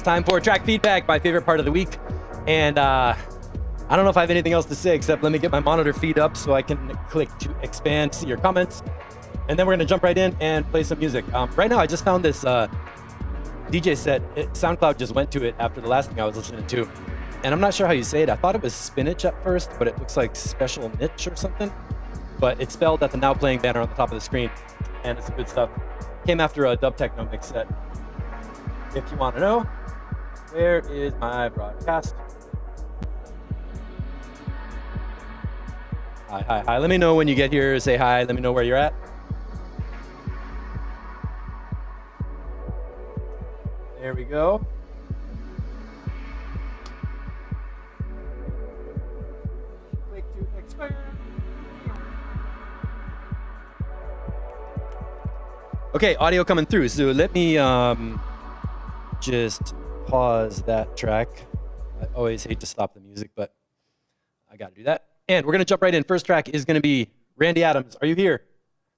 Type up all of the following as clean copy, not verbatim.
time for track feedback, my favorite part of the week. And I don't know if I have anything else to say except let me get my monitor feed up so I can click to expand, see your comments. And then we're gonna jump right in and play some music. Right now I just found this DJ set. SoundCloud just went to it after the last thing I was listening to. And I'm not sure how you say it. I thought it was spinach at first, but it looks like special niche or something. But it's spelled at the now playing banner on the top of the screen. And it's good stuff. Came after a Dub Techno mix set. If you want to know, where is my broadcast? Hi. Let me know when you get here. Say hi. Let me know where you're at. There we go. Click to expand. Okay, audio coming through. So let me just pause that track. I always hate to stop the music, but I got to do that. And we're going to jump right in. First track is going to be Randy Adams. Are you here?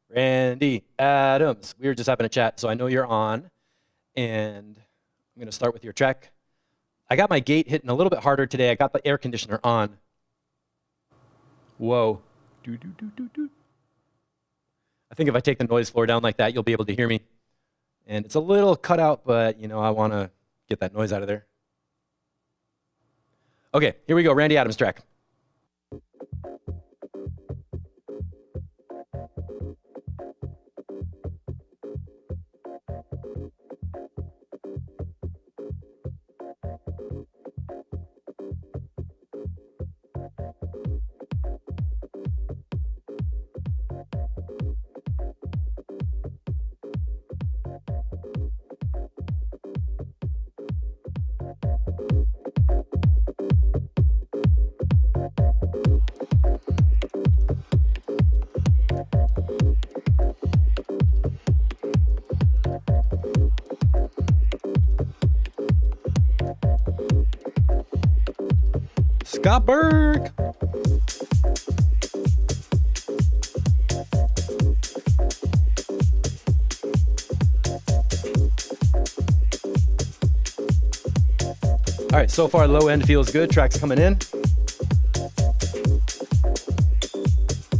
Randy Adams. We were just having a chat, so I know you're on. And I'm going to start with your track. I got my gate hitting a little bit harder today. I got the air conditioner on. Whoa. I think if I take the noise floor down like that, you'll be able to hear me. And it's a little cut out, but you know, I want to get that noise out of there. Okay, here we go. Randy Adams track. Scott Berg. All right, so far low end feels good. Tracks coming in.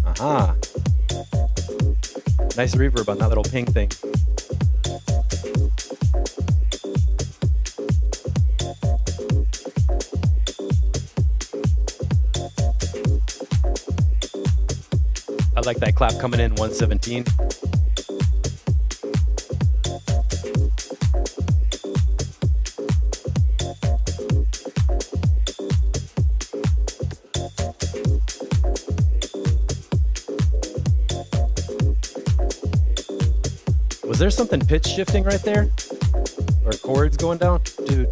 Aha. Nice reverb on that little ping thing. I like that clap coming in 117. Was there something pitch shifting right there? Or chords going down? Do.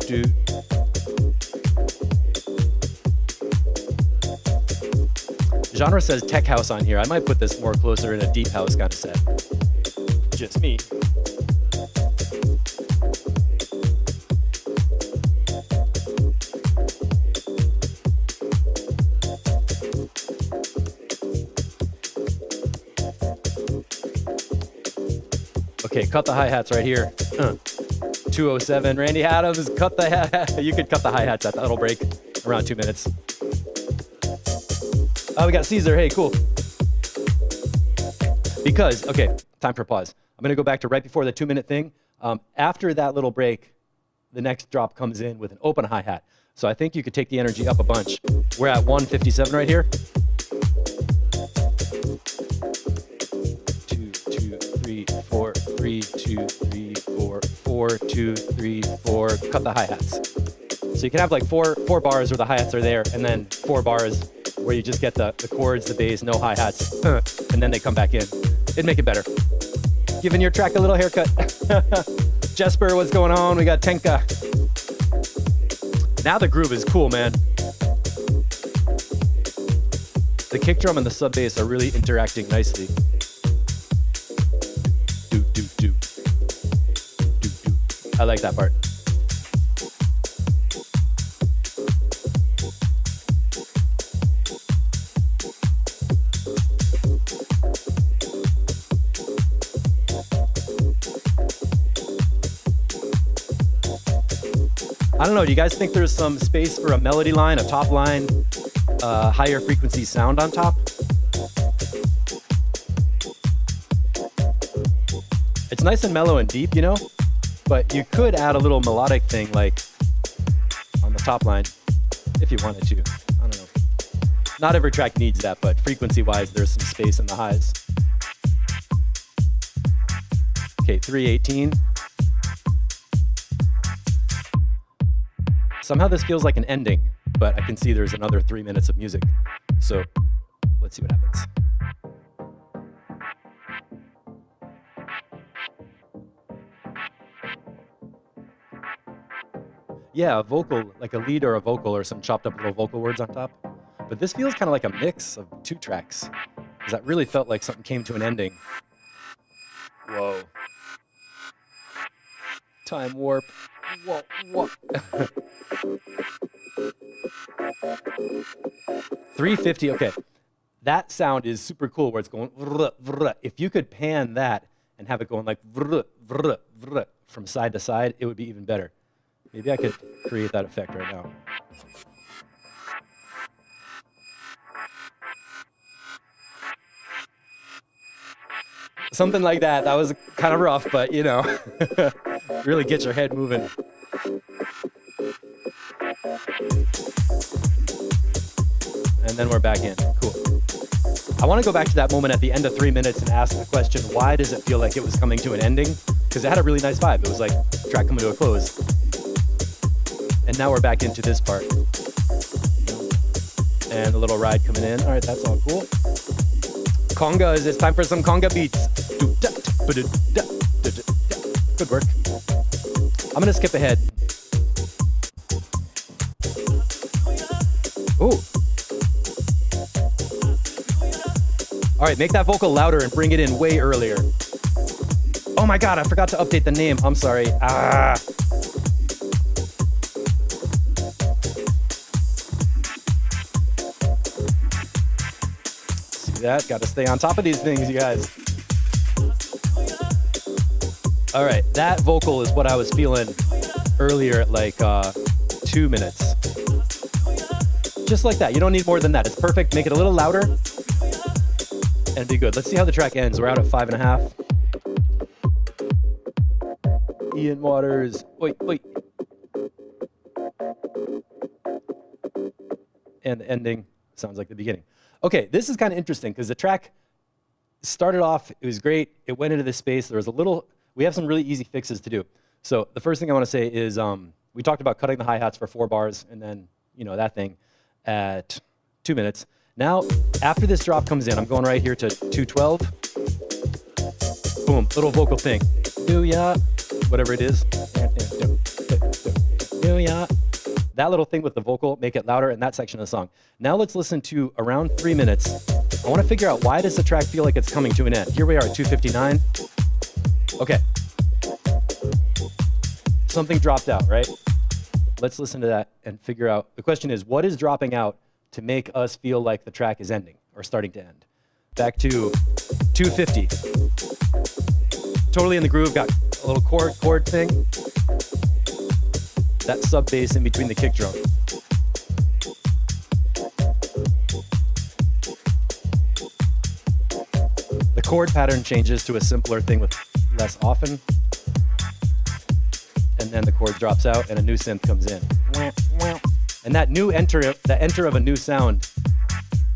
Genre says tech house on here. I might put this more closer in a deep house kind of set. Just me. Okay, cut the hi-hats right here. 207, Randy Adams, cut the hi-hat. You could cut the hi-hats at that little break, around 2 minutes. Oh, we got Caesar, hey, cool. Because, okay, time for pause. I'm gonna go back to right before the 2 minute thing. After that little break, the next drop comes in with an open hi-hat. So I think you could take the energy up a bunch. We're at 157 right here. 2, 2, 3, 4, 3, 2, 3, 4, 4, 2, 3, 4. Cut the hi-hats. So you can have like four bars where the hi-hats are there, and then 4 bars where you just get the chords, the bass, no hi-hats, and then they come back in. It'd make it better. Giving your track a little haircut. Jesper, what's going on? We got Tenka. Now the groove is cool, man. The kick drum and the sub bass are really interacting nicely. Do. I like that part. I don't know, do you guys think there's some space for a melody line, a top line, higher frequency sound on top? It's nice and mellow and deep, you know? But you could add a little melodic thing like on the top line if you wanted to. I don't know. Not every track needs that, but frequency-wise, there's some space in the highs. Okay, 318. Somehow this feels like an ending, but I can see there's another 3 minutes of music. So let's see what happens. Yeah, a vocal, like a lead or a vocal or some chopped up little vocal words on top. But this feels kind of like a mix of two tracks, because that really felt like something came to an ending. Whoa. Time warp. Whoa, whoa. 350, okay. That sound is super cool where it's going vrr, vrr. If you could pan that and have it going like vrr, vrr, vrr, from side to side, it would be even better. Maybe I could create that effect right now. Something like that. That was kind of rough, but you know, really get your head moving. And then we're back in. Cool. I want to go back to that moment at the end of 3 minutes and ask the question, why does it feel like it was coming to an ending? Because it had a really nice vibe. It was like track coming to a close. And now we're back into this part. And a little ride coming in. All right, that's all cool. Congas, it's time for some conga beats. Good work. I'm gonna skip ahead. Ooh. All right, make that vocal louder and bring it in way earlier. Oh my God, I forgot to update the name. I'm sorry. That. Got to stay on top of these things, you guys. All right, that vocal is what I was feeling earlier at like 2 minutes. Just like that. You don't need more than that. It's perfect. Make it a little louder and be good. Let's see how the track ends. We're out at 5.5. Ian Waters. Oi, oi. And the ending sounds like the beginning. Okay, this is kind of interesting because the track started off, it was great, it went into this space, there was a little, we have some really easy fixes to do. So the first thing I want to say is we talked about cutting the hi-hats for 4 bars and then, you know, that thing at 2 minutes. Now, after this drop comes in, I'm going right here to 212. Boom, little vocal thing. Do ya, whatever it is. Do ya. That little thing with the vocal, make it louder in that section of the song. Now let's listen to around 3 minutes. I want to figure out, why does the track feel like it's coming to an end? Here we are at 2:59. Okay. Something dropped out, right? Let's listen to that and figure out. The question is, what is dropping out to make us feel like the track is ending or starting to end? Back to 250. Totally in the groove, got a little chord thing. That sub bass in between the kick drum. The chord pattern changes to a simpler thing with less often. And then the chord drops out and a new synth comes in. And that new enter of a new sound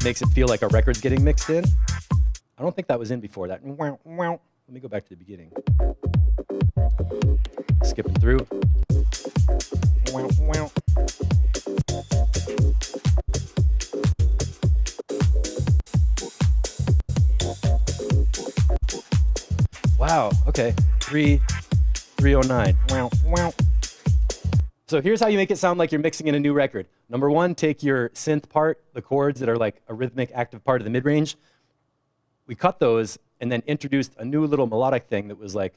makes it feel like a record's getting mixed in. I don't think that was in before that. Let me go back to the beginning. Skipping through. Wow, okay, 309. So here's how you make it sound like you're mixing in a new record. Number one, take your synth part, the chords that are like a rhythmic active part of the mid-range. We cut those and then introduced a new little melodic thing that was like,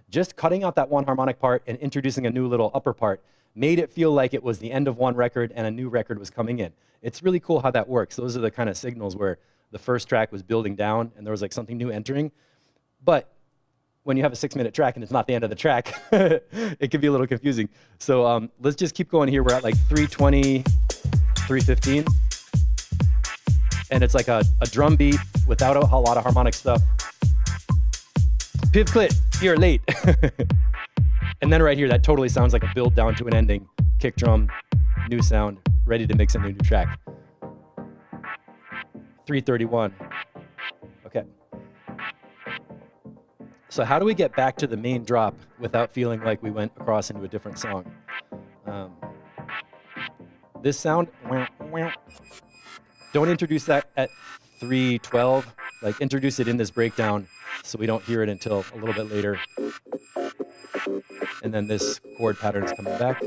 just cutting out that one harmonic part and introducing a new little upper part made it feel like it was the end of one record and a new record was coming in. It's really cool how that works. Those are the kind of signals where the first track was building down and there was like something new entering. But when you have a 6-minute track and it's not the end of the track, it can be a little confusing. So let's just keep going here. We're at like 320, 315. And it's like a drum beat without a lot of harmonic stuff. Piv clit, you're late. And then right here, that totally sounds like a build down to an ending. Kick drum, new sound, ready to mix into a new track. 331. Okay. So how do we get back to the main drop without feeling like we went across into a different song? This sound, don't introduce that at 312. Like introduce it in this breakdown so we don't hear it until a little bit later. And then this chord pattern is coming back.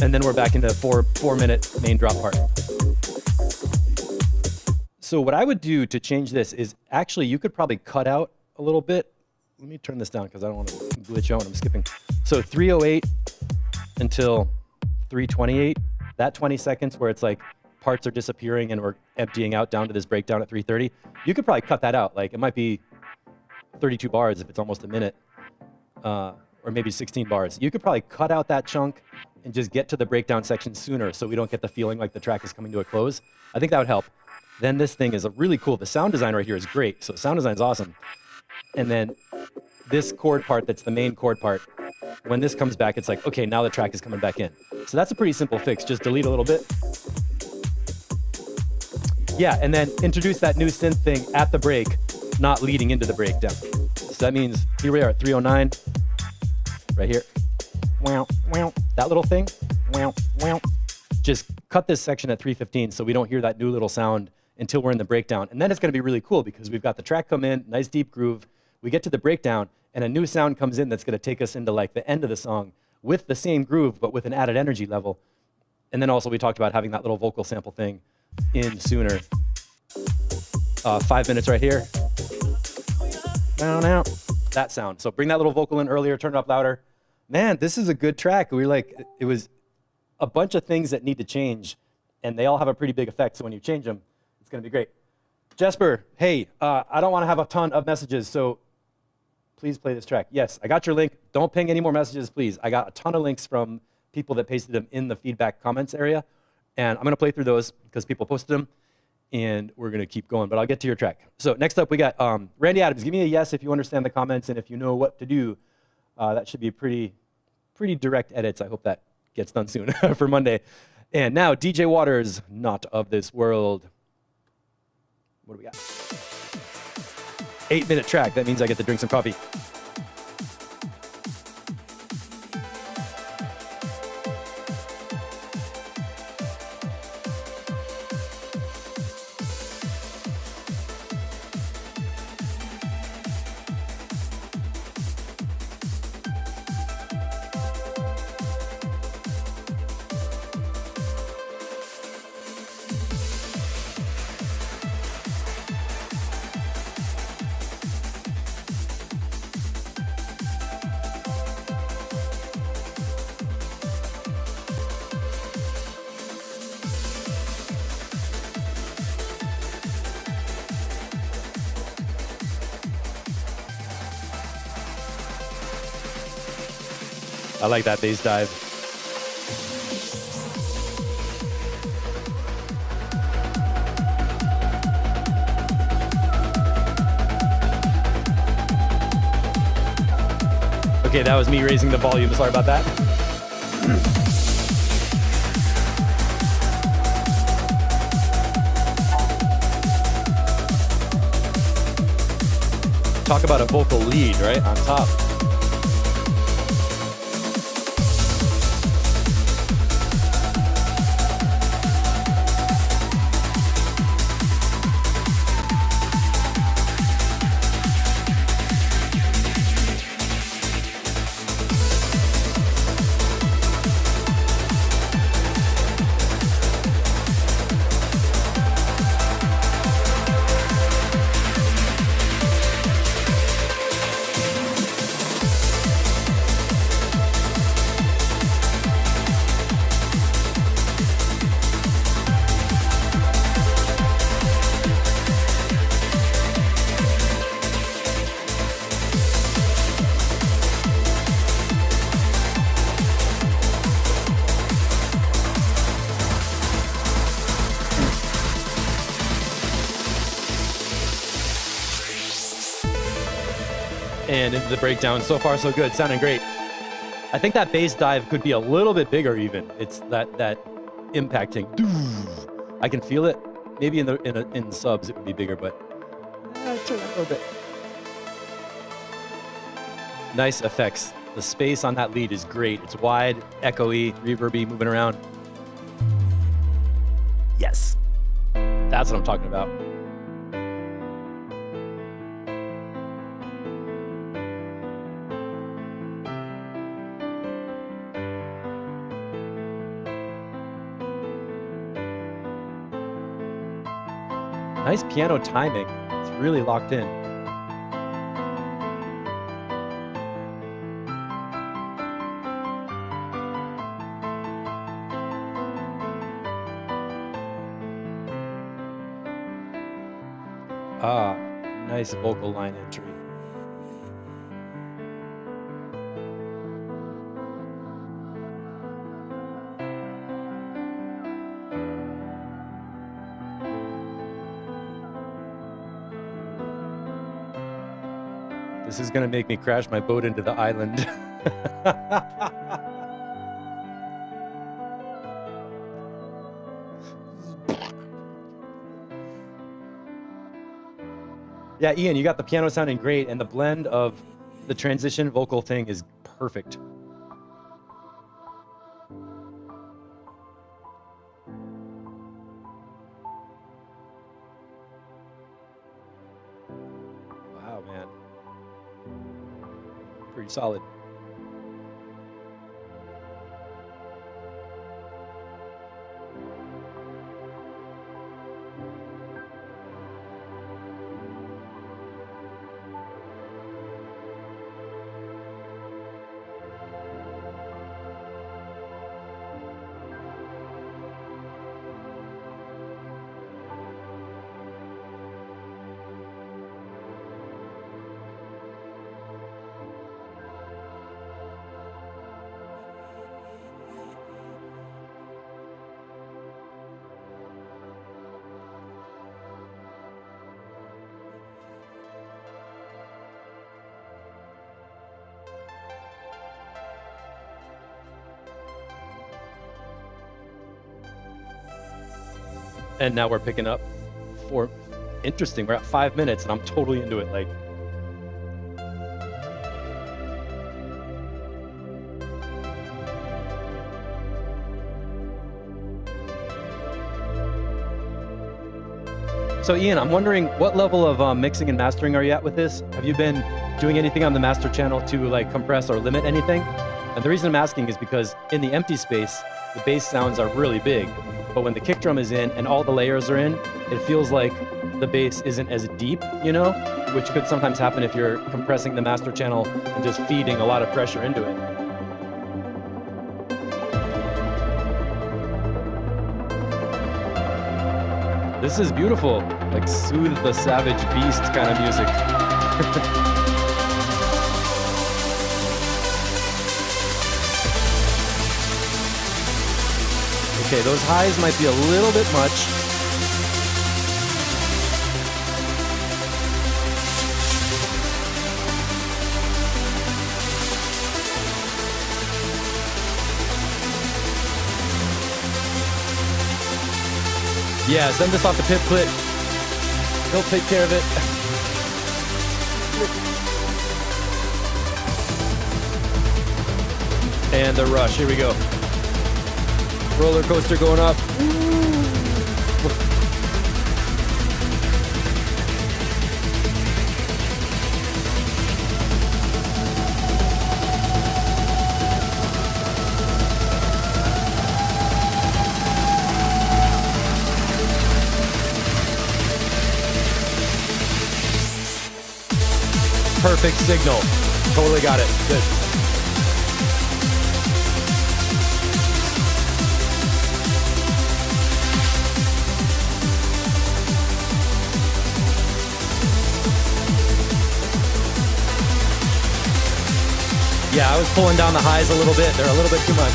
And then we're back into 4-minute main drop part. So what I would do to change this is actually you could probably cut out a little bit. Let me turn this down because I don't want to glitch out when I'm skipping. So 308 until 328, that 20 seconds where it's like parts are disappearing and we're emptying out down to this breakdown at 330, you could probably cut that out. Like it might be 32 bars if it's almost a minute, or maybe 16 bars. You could probably cut out that chunk and just get to the breakdown section sooner so we don't get the feeling like the track is coming to a close. I think that would help. Then this thing is really cool. The sound design right here is great. So sound design is awesome. And then this chord part that's the main chord part, when this comes back, it's like, okay, now the track is coming back in. So that's a pretty simple fix. Just delete a little bit. Yeah, and then introduce that new synth thing at the break, not leading into the breakdown. So that means here we are at 309, right here. That little thing, just cut this section at 315 so we don't hear that new little sound until we're in the breakdown. And then it's gonna be really cool because we've got the track come in, nice deep groove. We get to the breakdown and a new sound comes in that's gonna take us into like the end of the song with the same groove, but with an added energy level. And then also we talked about having that little vocal sample thing in sooner. 5 minutes right here. Now, that sound. So bring that little vocal in earlier, turn it up louder. Man, this is a good track. We were like, it was a bunch of things that need to change and they all have a pretty big effect. So when you change them, it's gonna be great. Jesper, hey, I don't wanna have a ton of messages, so please play this track. Yes, I got your link. Don't ping any more messages, please. I got a ton of links from people that pasted them in the feedback comments area. And I'm gonna play through those because people posted them and we're gonna keep going, but I'll get to your track. So next up we got Randy Adams. Give me a yes if you understand the comments and if you know what to do. That should be pretty direct edits. I hope that gets done soon for Monday. And now DJ Waters, Not of This World. What do we got? 8-minute track. That means I get to drink some coffee. I like that bass dive. Okay, that was me raising the volume. Sorry about that. Talk about a vocal lead, right? On top. and into the breakdown. So far, so good. Sounding great. I think that bass dive could be a little bit bigger even. It's that impacting. I can feel it. Maybe in subs it would be bigger, but turn that a little bit. Nice effects. The space on that lead is great. It's wide, echoey, reverby, moving around. Yes. That's what I'm talking about. Nice piano timing. It's really locked in. Ah, nice vocal line entry. This is gonna make me crash my boat into the island. Yeah, Ian, you got the piano sounding great, and the blend of the transition vocal thing is perfect. Wow, man. Pretty solid. And now we're picking up for interesting. We're at 5 minutes and I'm totally into it. Like, so Ian, I'm wondering what level of mixing and mastering are you at with this? Have you been doing anything on the master channel to like compress or limit anything? And the reason I'm asking is because in the empty space, the bass sounds are really big. But when the kick drum is in and all the layers are in, it feels like the bass isn't as deep, you know, which could sometimes happen if you're compressing the master channel and just feeding a lot of pressure into it. This is beautiful, like soothe the savage beast kind of music. Okay, those highs might be a little bit much. Yeah, send this off to Pip Clit. He'll take care of it. And the rush, here we go. Roller coaster going up. Perfect signal. Totally got it. Good. Yeah, I was pulling down the highs a little bit. They're a little bit too much.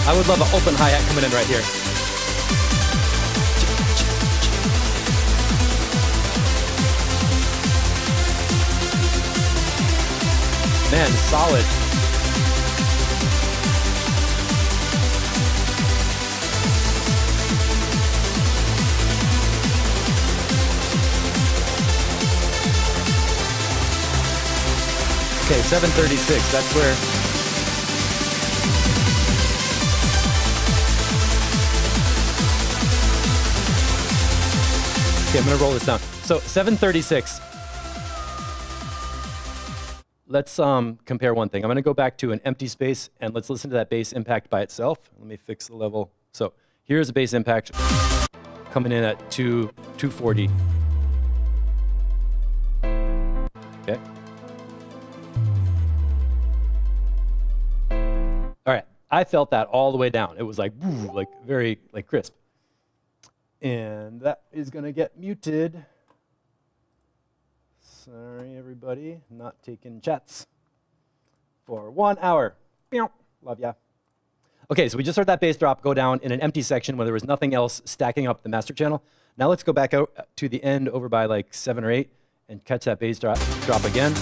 I would love an open hi-hat coming in right here. Man, solid. Okay, 736, that's where... Okay, I'm gonna roll this down. So 736. Let's compare one thing. I'm gonna go back to an empty space and let's listen to that bass impact by itself. Let me fix the level. So here's a bass impact coming in at 240. Okay. All right, I felt that all the way down. It was like, woo, like very like crisp. And that is gonna get muted. Sorry, everybody, not taking chats for 1 hour. Love ya. Okay, so we just heard that bass drop go down in an empty section where there was nothing else stacking up the master channel. Now let's go back out to the end over by like 7 or 8 and catch that bass drop again.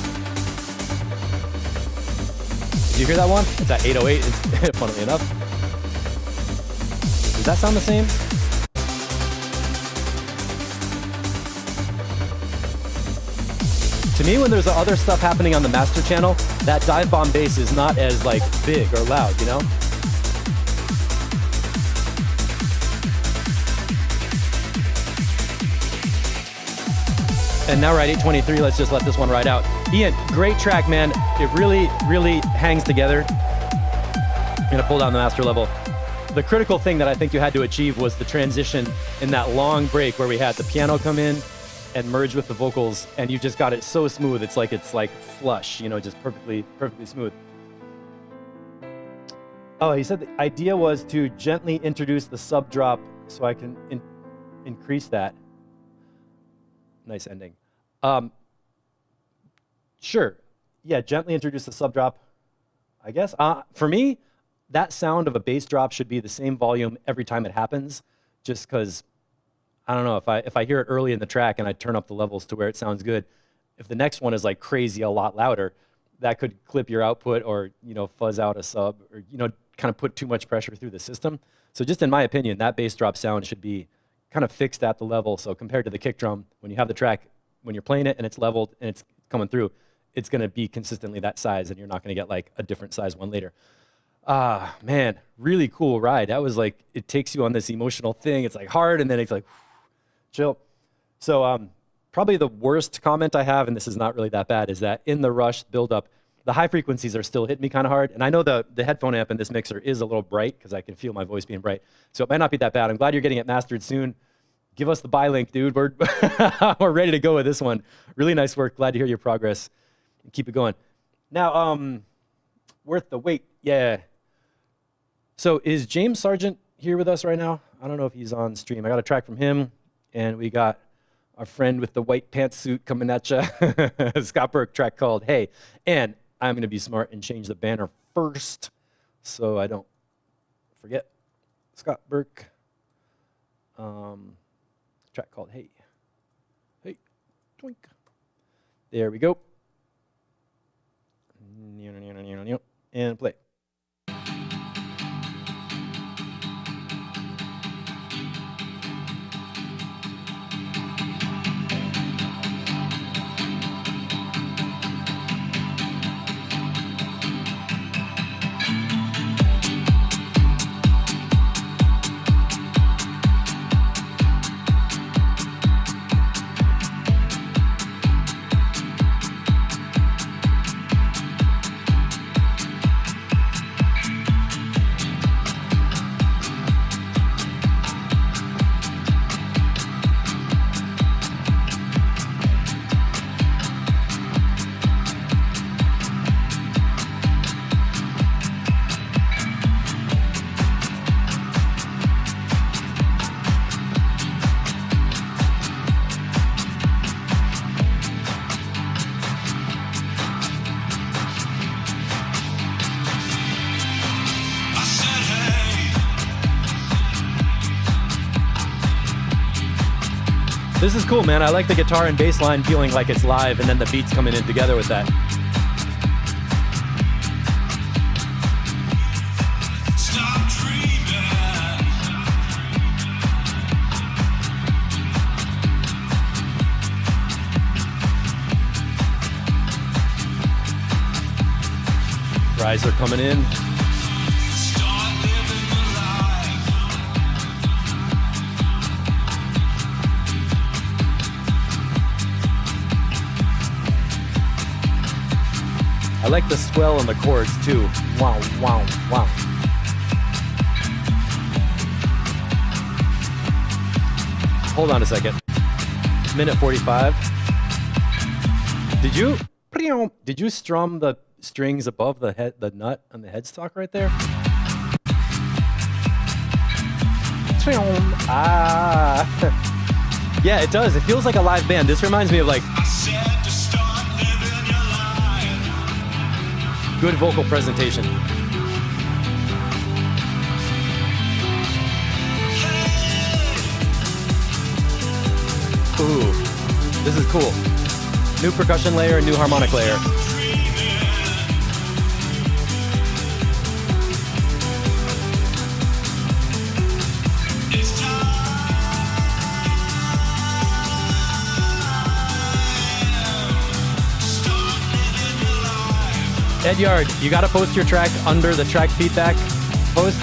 Did you hear that one? It's at 808, funnily enough. Does that sound the same? To me, when there's other stuff happening on the master channel, that dive bomb bass is not as like big or loud, you know? And now we're at 823, let's just let this one ride out. Ian, great track, man. It really, really hangs together. I'm gonna pull down the master level. The critical thing that I think you had to achieve was the transition in that long break where we had the piano come in and merge with the vocals, and you just got it so smooth. It's like flush, you know, just perfectly smooth. Oh, he said the idea was to gently introduce the sub drop so I can increase that. Nice ending. Sure. Yeah, gently introduce the sub drop, I guess. For me, that sound of a bass drop should be the same volume every time it happens, just because I don't know, if I hear it early in the track and I turn up the levels to where it sounds good, if the next one is like crazy a lot louder, that could clip your output or, you know, fuzz out a sub or, you know, kind of put too much pressure through the system. So just in my opinion, that bass drop sound should be kind of fixed at the level. So compared to the kick drum, when you have the track, when you're playing it and it's leveled and it's coming through, it's gonna be consistently that size and you're not gonna get like a different size one later. Man, really cool ride. That was like, it takes you on this emotional thing. It's like hard and then it's like, chill. So probably the worst comment I have, and this is not really that bad, is that in the rush build-up, the high frequencies are still hitting me kind of hard. And I know the headphone amp in this mixer is a little bright because I can feel my voice being bright. So it might not be that bad. I'm glad you're getting it mastered soon. Give us the buy link, dude. We're ready to go with this one. Really nice work. Glad to hear your progress. Keep it going. Now, worth the wait. Yeah. So is James Sargent here with us right now? I don't know if he's on stream. I got a track from him. And we got our friend with the white pantsuit coming at you. Scott Burke, track called Hey. And I'm going to be smart and change the banner first so I don't forget. Scott Burke. Track called Hey. Hey. Twink. There we go. And play. This is cool, man. I like the guitar and bass line feeling like it's live, and then the beats coming in together with that. Rise are coming in. I like the swell in the chords too. Wow, wow, wow. Hold on a second. Minute 45. Did you strum the strings above the nut on the headstock right there? Ah. Yeah, it does. It feels like a live band. This reminds me of like good vocal presentation. Ooh, this is cool. New percussion layer, new harmonic layer. Ed Yard, you gotta post your track under the track feedback post,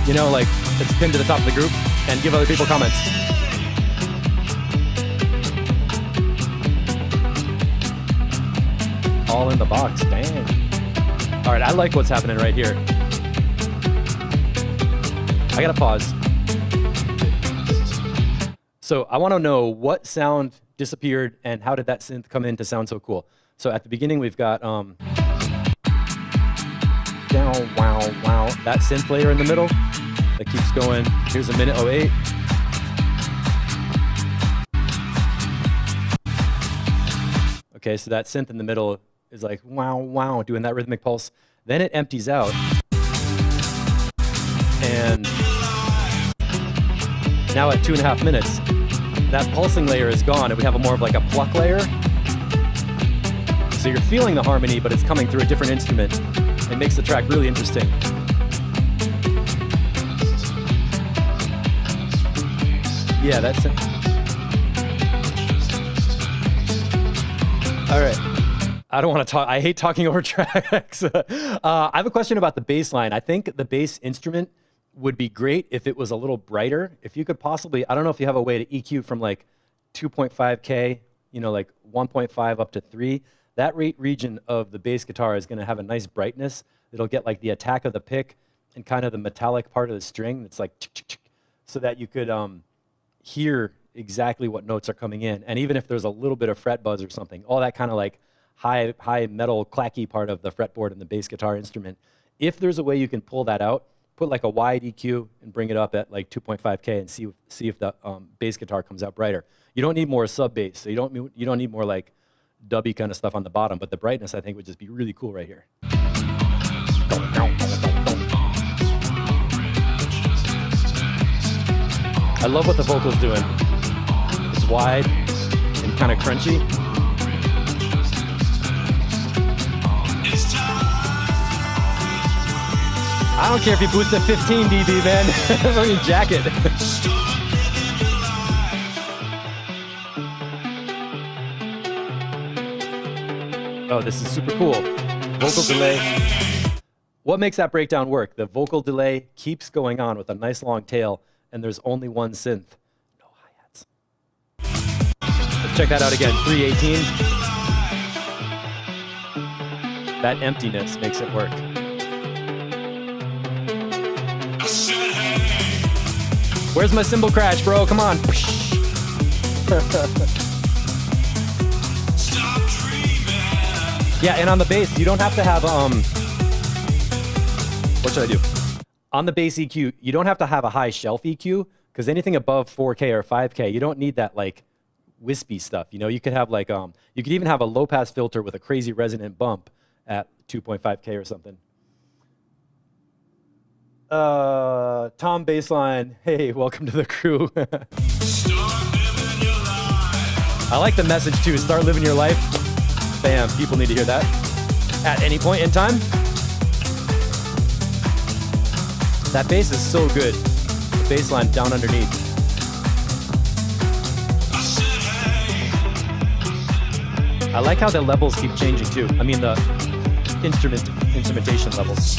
you know, like it's pinned to the top of the group, and give other people comments. All in the box, dang. All right, I like what's happening right here. I gotta pause. So I wanna know what sound disappeared and how did that synth come in to sound so cool? So at the beginning, we've got, down, wow, wow. That synth layer in the middle that keeps going. Here's a minute 08. Okay, so that synth in the middle is like wow, wow, doing that rhythmic pulse. Then it empties out. And now at 2.5 minutes, that pulsing layer is gone. It would have more of like a pluck layer. So you're feeling the harmony, but it's coming through a different instrument. It makes the track really interesting. Yeah, that's it. All right. I don't want to talk. I hate talking over tracks. I have a question about the bass line. I think the bass instrument would be great if it was a little brighter. If you could possibly, I don't know if you have a way to EQ from like 2.5K, you know, like 1.5 up to 3. That region of the bass guitar is going to have a nice brightness. It'll get like the attack of the pick and kind of the metallic part of the string. It's like, so that you could hear exactly what notes are coming in. And even if there's a little bit of fret buzz or something, all that kind of like high metal clacky part of the fretboard and the bass guitar instrument. If there's a way you can pull that out, put like a wide EQ and bring it up at like 2.5K and see if the bass guitar comes out brighter. You don't need more sub bass, so you don't need more like dubby kind of stuff on the bottom, but the brightness I think would just be really cool right here. I love what the vocal's doing. It's wide and kind of crunchy. I don't care if you boost at 15 dB, man. Fucking jacket. Oh, this is super cool. Vocal delay. What makes that breakdown work? The vocal delay keeps going on with a nice long tail, and there's only one synth. No hi-hats. Let's check that out again. 318. That emptiness makes it work. Where's my cymbal crash, bro? Come on. Yeah, and on the bass, you don't have to have, what should I do? On the bass EQ, you don't have to have a high shelf EQ, because anything above 4K or 5K, you don't need that, like, wispy stuff. You know, you could have, like, you could even have a low-pass filter with a crazy resonant bump at 2.5K or something. Tom Bassline, hey, welcome to the crew. I like the message too, start living your life. Bam, people need to hear that. At any point in time. That bass is so good. The bass line down underneath. I like how the levels keep changing too. I mean, instrumentation levels.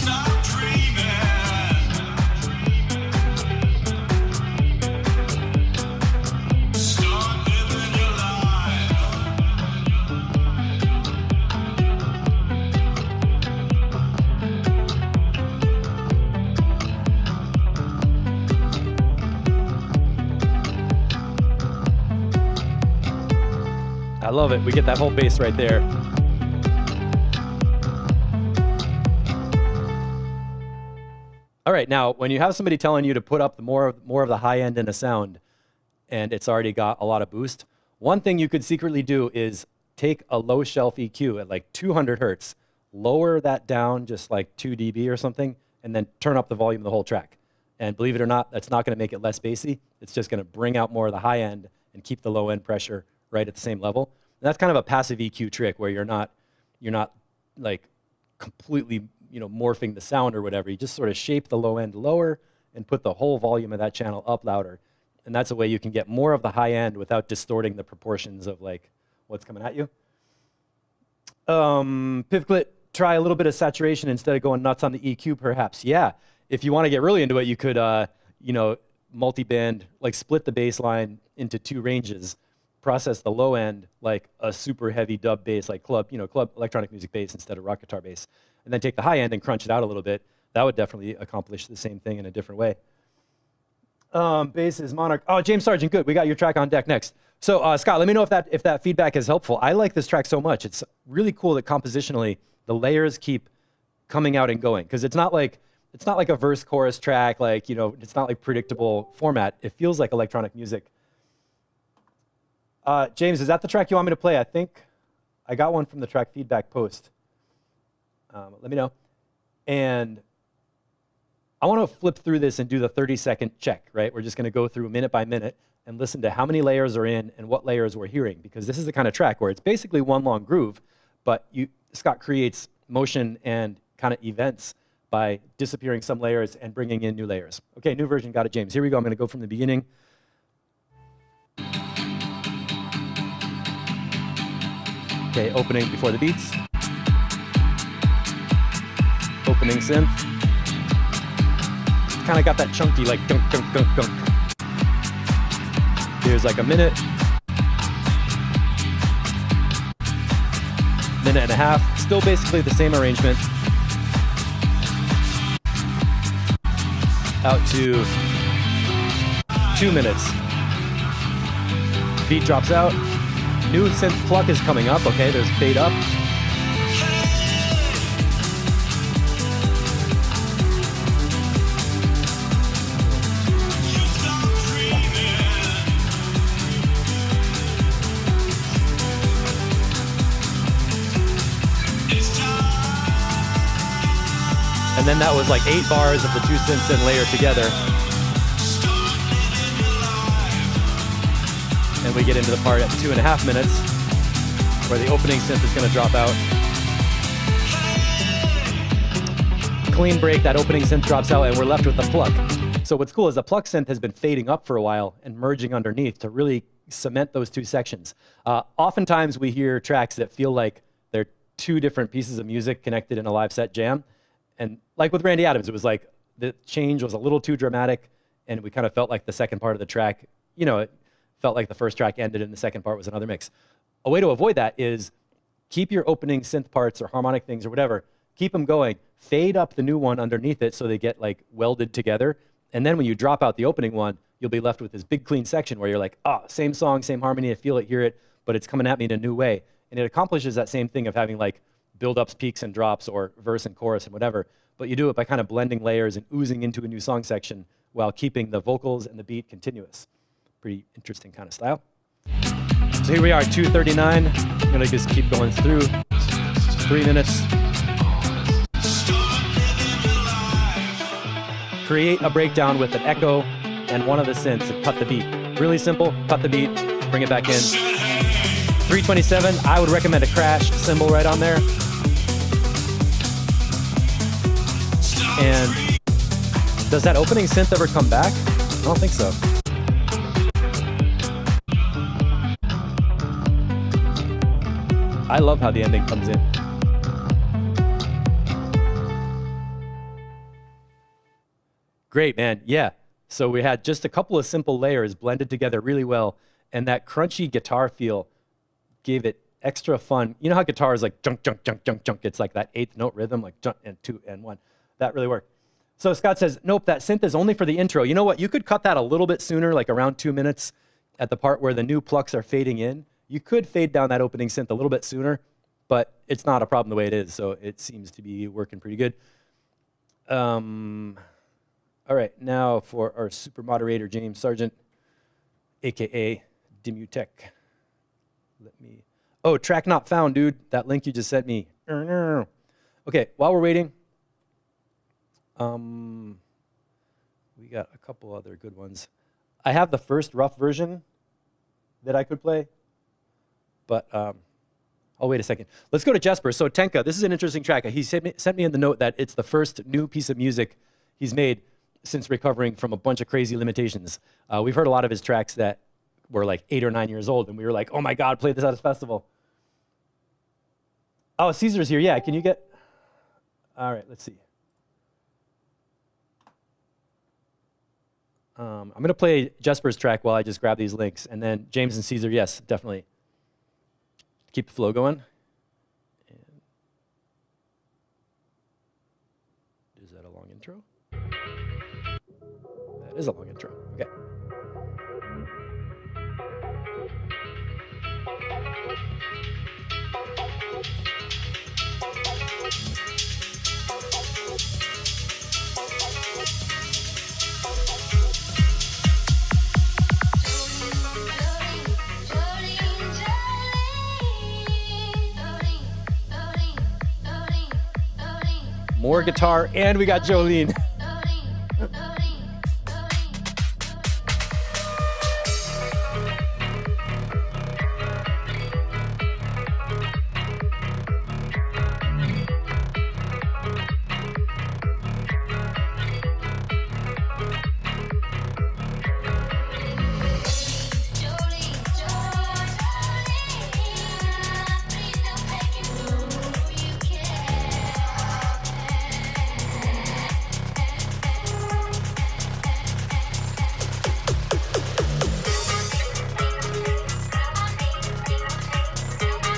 I love it. We get that whole bass right there. All right, now when you have somebody telling you to put up more of the high end in a sound, and it's already got a lot of boost, one thing you could secretly do is take a low shelf EQ at like 200 hertz, lower that down just like 2 dB or something, and then turn up the volume of the whole track. And believe it or not, that's not going to make it less bassy. It's just going to bring out more of the high end and keep the low end pressure right at the same level. And that's kind of a passive EQ trick where you're not like completely morphing the sound or whatever. You just sort of shape the low end lower and put the whole volume of that channel up louder. And that's a way you can get more of the high end without distorting the proportions of like what's coming at you. Pivclit, try a little bit of saturation instead of going nuts on the EQ perhaps. Yeah, if you want to get really into it, you could multi-band, like split the bass line into 2 ranges, process the low end like a super heavy dub bass, like club electronic music bass instead of rock guitar bass, and then take the high end and crunch it out a little bit. That would definitely accomplish the same thing in a different way. Bass is Monarch. Oh, James Sargent, good. We got your track on deck next. So Scott, let me know if that feedback is helpful. I like this track so much. It's really cool that compositionally the layers keep coming out and going, because it's not like a verse chorus track, like it's not like predictable format. It feels like electronic music. James, is that the track you want me to play? I think I got one from the track feedback post. Let me know. And I want to flip through this and do the 30-second check, right? We're just going to go through minute by minute and listen to how many layers are in and what layers we're hearing, because this is the kind of track where it's basically one long groove, but Scott creates motion and kind of events by disappearing some layers and bringing in new layers. Okay, new version, got it, James. Here we go. I'm going to go from the beginning. Okay, opening before the beats. Opening synth. Kind of got that chunky, like gunk, gunk, gunk, gunk. Here's like a minute. Minute and a half. Still basically the same arrangement. Out to 2 minutes. Beat drops out. New synth pluck is coming up. Okay, there's fade up. And then that was like 8 bars of the 2 synths and layered together. And we get into the part at 2.5 minutes where the opening synth is going to drop out. Clean break, that opening synth drops out, and we're left with the pluck. So what's cool is the pluck synth has been fading up for a while and merging underneath to really cement those 2 sections. Oftentimes we hear tracks that feel like they're 2 different pieces of music connected in a live set jam. And like with Randy Adams, it was like the change was a little too dramatic, and we kind of felt like the second part of the track, it felt like the first track ended and the second part was another mix. A way to avoid that is keep your opening synth parts or harmonic things or whatever, keep them going, fade up the new one underneath it so they get like welded together. And then when you drop out the opening one, you'll be left with this big clean section where you're like, same song, same harmony, I feel it, hear it, but it's coming at me in a new way. And it accomplishes that same thing of having like build-ups, peaks, and drops, or verse and chorus and whatever. But you do it by kind of blending layers and oozing into a new song section while keeping the vocals and the beat continuous. Pretty interesting kind of style. So here we are, 2:39. I'm gonna just keep going through. 3 minutes. Create a breakdown with an echo and one of the synths and cut the beat. Really simple, cut the beat, bring it back in. 3:27, I would recommend a crash cymbal right on there. And does that opening synth ever come back? I don't think so. I love how the ending comes in. Great, man. Yeah. So we had just a couple of simple layers blended together really well, and that crunchy guitar feel gave it extra fun. You know how guitar is like junk, junk, junk, junk, junk. It's like that 8th note rhythm, like junk and 2 and 1. That really worked. So Scott says, nope, that synth is only for the intro. You know what? You could cut that a little bit sooner, like around 2 minutes at the part where the new plucks are fading in. You could fade down that opening synth a little bit sooner, but it's not a problem the way it is. So it seems to be working pretty good. All right, now for our super moderator, James Sargent, AKA Dimutech. Let me, oh, track not found, dude. That link you just sent me. Okay, while we're waiting, we got a couple other good ones. I have the first rough version that I could play, but I'll wait a second. Let's go to Jesper. So Tenka, this is an interesting track. He sent me in the note that it's the first new piece of music he's made since recovering from a bunch of crazy limitations. We've heard a lot of his tracks that were like 8 or 9 years old, and we were like, oh my God, play this at a festival. Oh, Caesar's here. Yeah, can you get, all right, let's see. I'm going to play Jesper's track while I just grab these links, and then James and Caesar, yes, definitely. Keep the flow going. And is that a long intro? That is a long intro. Okay. More guitar, and we got Jolene.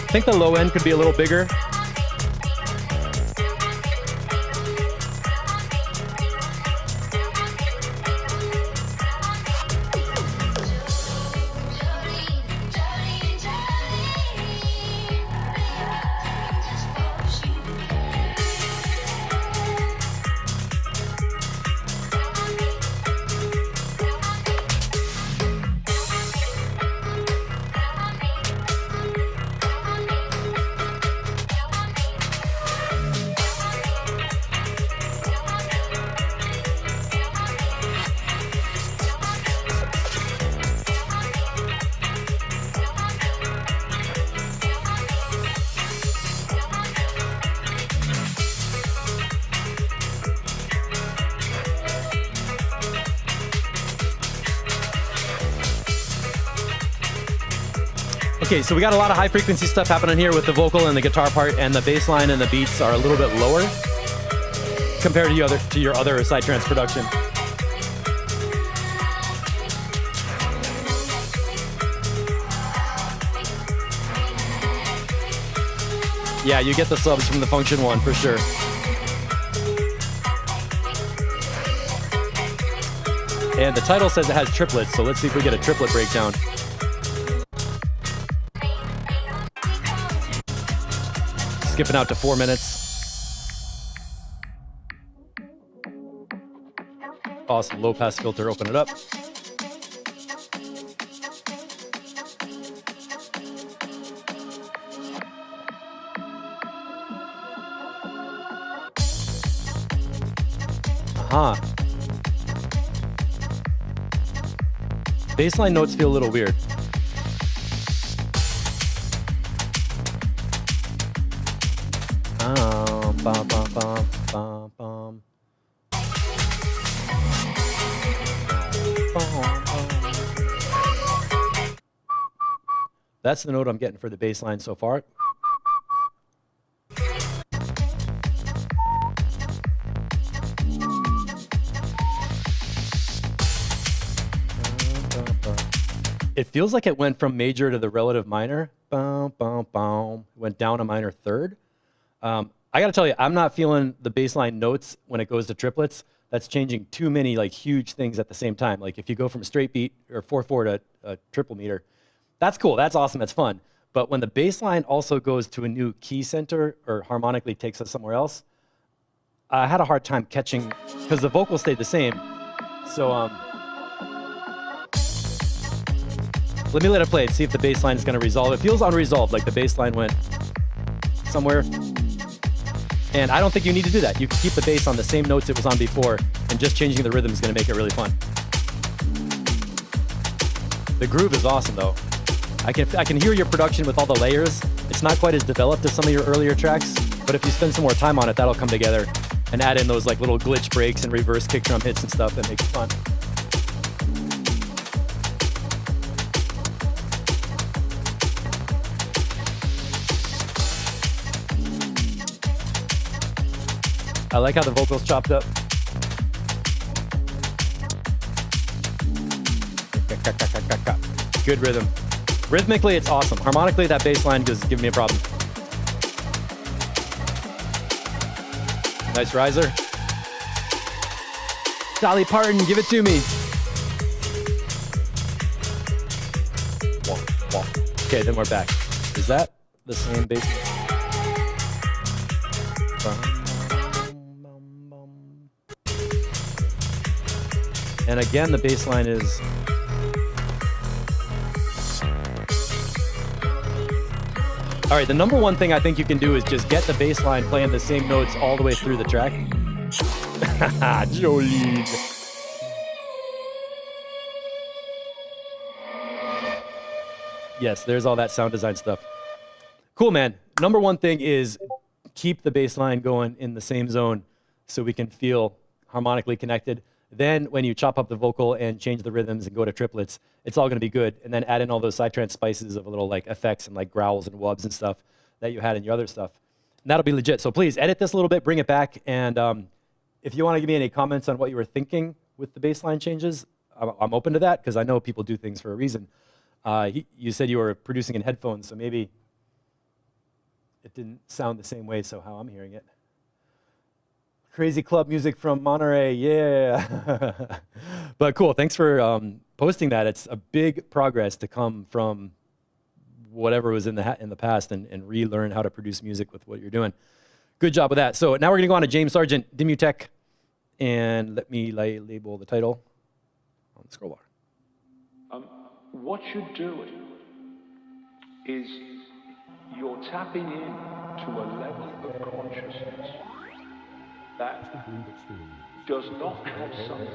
I think the low end could be a little bigger. Okay, so we got a lot of high frequency stuff happening here with the vocal and the guitar part, and the bass line and the beats are a little bit lower compared to your other Psytrance production. Yeah, you get the subs from the Function one for sure. And the title says it has triplets, so let's see if we get a triplet breakdown. Skipping out to 4 minutes. Awesome, low pass filter, open it up. Aha. Bassline notes feel a little weird. Bum, bum, bum, bum, bum. That's the note I'm getting for the bass line so far. It feels like it went from major to the relative minor. Boom, boom, boom. Went down a minor third. I got to tell you, I'm not feeling the bass line notes when it goes to triplets. That's changing too many like huge things at the same time. Like if you go from a straight beat or 4/4 to a triple meter, that's cool. That's awesome. That's fun. But when the bass line also goes to a new key center or harmonically takes us somewhere else, I had a hard time catching because the vocal stayed the same. So let me let it play and see if the bass line is going to resolve. It feels unresolved, like the bass line went somewhere. And I don't think you need to do that. You can keep the bass on the same notes it was on before, and just changing the rhythm is going to make it really fun. The groove is awesome, though. I can hear your production with all the layers. It's not quite as developed as some of your earlier tracks, but if you spend some more time on it, that'll come together and add in those like little glitch breaks and reverse kick drum hits and stuff that makes it fun. I like how the vocals chopped up. Good rhythm. Rhythmically, it's awesome. Harmonically, that bass line is giving me a problem. Nice riser. Dolly Parton, give it to me. Okay, then we're back. Is that the same bass? And again, the bass line is... All right, the number one thing I think you can do is just get the bass line playing the same notes all the way through the track. Jolene. Yes, there's all that sound design stuff. Cool, man. Number one thing is keep the bass line going in the same zone so we can feel harmonically connected. Then when you chop up the vocal and change the rhythms and go to triplets, it's all going to be good. And then add in all those psytrance spices of a little like effects and like growls and wubs and stuff that you had in your other stuff. And that'll be legit. So please edit this a little bit, bring it back. And if you want to give me any comments on what you were thinking with the bass line changes, I'm open to that because I know people do things for a reason. You said you were producing in headphones, so maybe it didn't sound the same way, so how I'm hearing it. Crazy club music from Monterey, yeah. But cool, thanks for posting that. It's a big progress to come from whatever was in the past and relearn how to produce music with what you're doing. Good job with that. So now we're gonna go on to James Sargent, Dimutech, and let me label the title on the scroll bar. What you're doing is you're tapping in to a level of consciousness that does not have something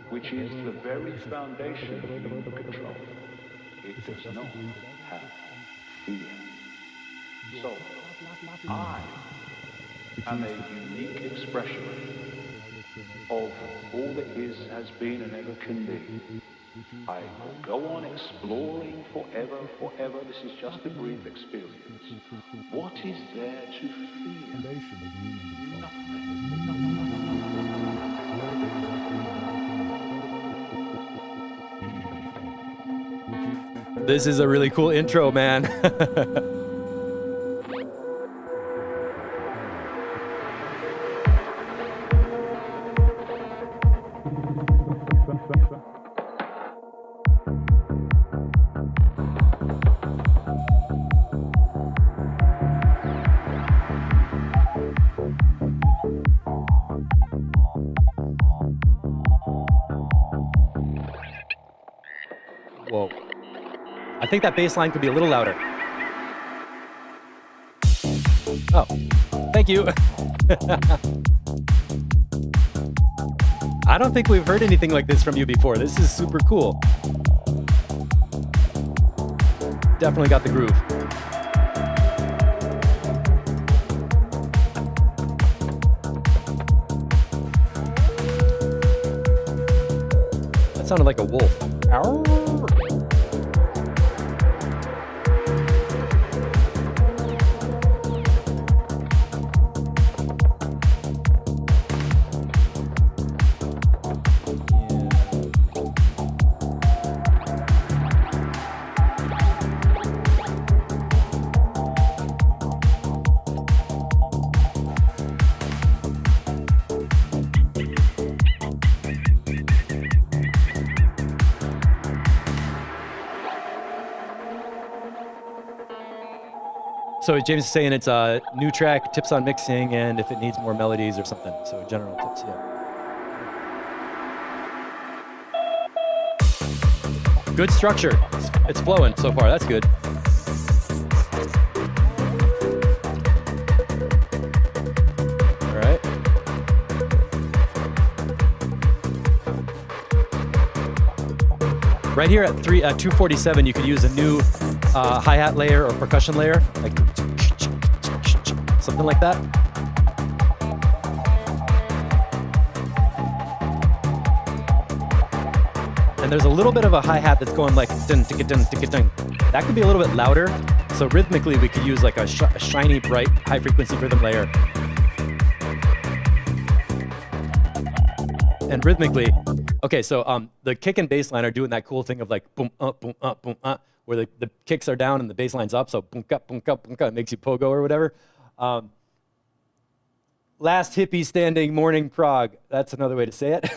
which is the very foundation of human control. It does not have fear. So, I am a unique expression of all that is, has been, and ever can be. I will go on exploring forever, forever. This is just a brief experience. What is there to fear? Nothing. This is a really cool intro, man. Whoa. I think that bass line could be a little louder. Oh, thank you. I don't think we've heard anything like this from you before. This is super cool. Definitely got the groove. That sounded like a wolf. Ow. So James is saying it's a new track, tips on mixing, and if it needs more melodies or something. So general tips, yeah. Good structure. It's flowing so far. That's good. All right. Right here at 247, you could use a new hi-hat layer or percussion layer, like something like that. And there's a little bit of a hi-hat that's going like dun, ticka, dun, ticka, dun. That could be a little bit louder. So rhythmically, we could use like a shiny, bright, high-frequency rhythm layer. And rhythmically, okay, so the kick and bass line are doing that cool thing of like boom, boom, boom, where the kicks are down and the bass line's up. So boom, boom, boom, it makes you pogo or whatever. Last hippie standing morning prog. That's another way to say it.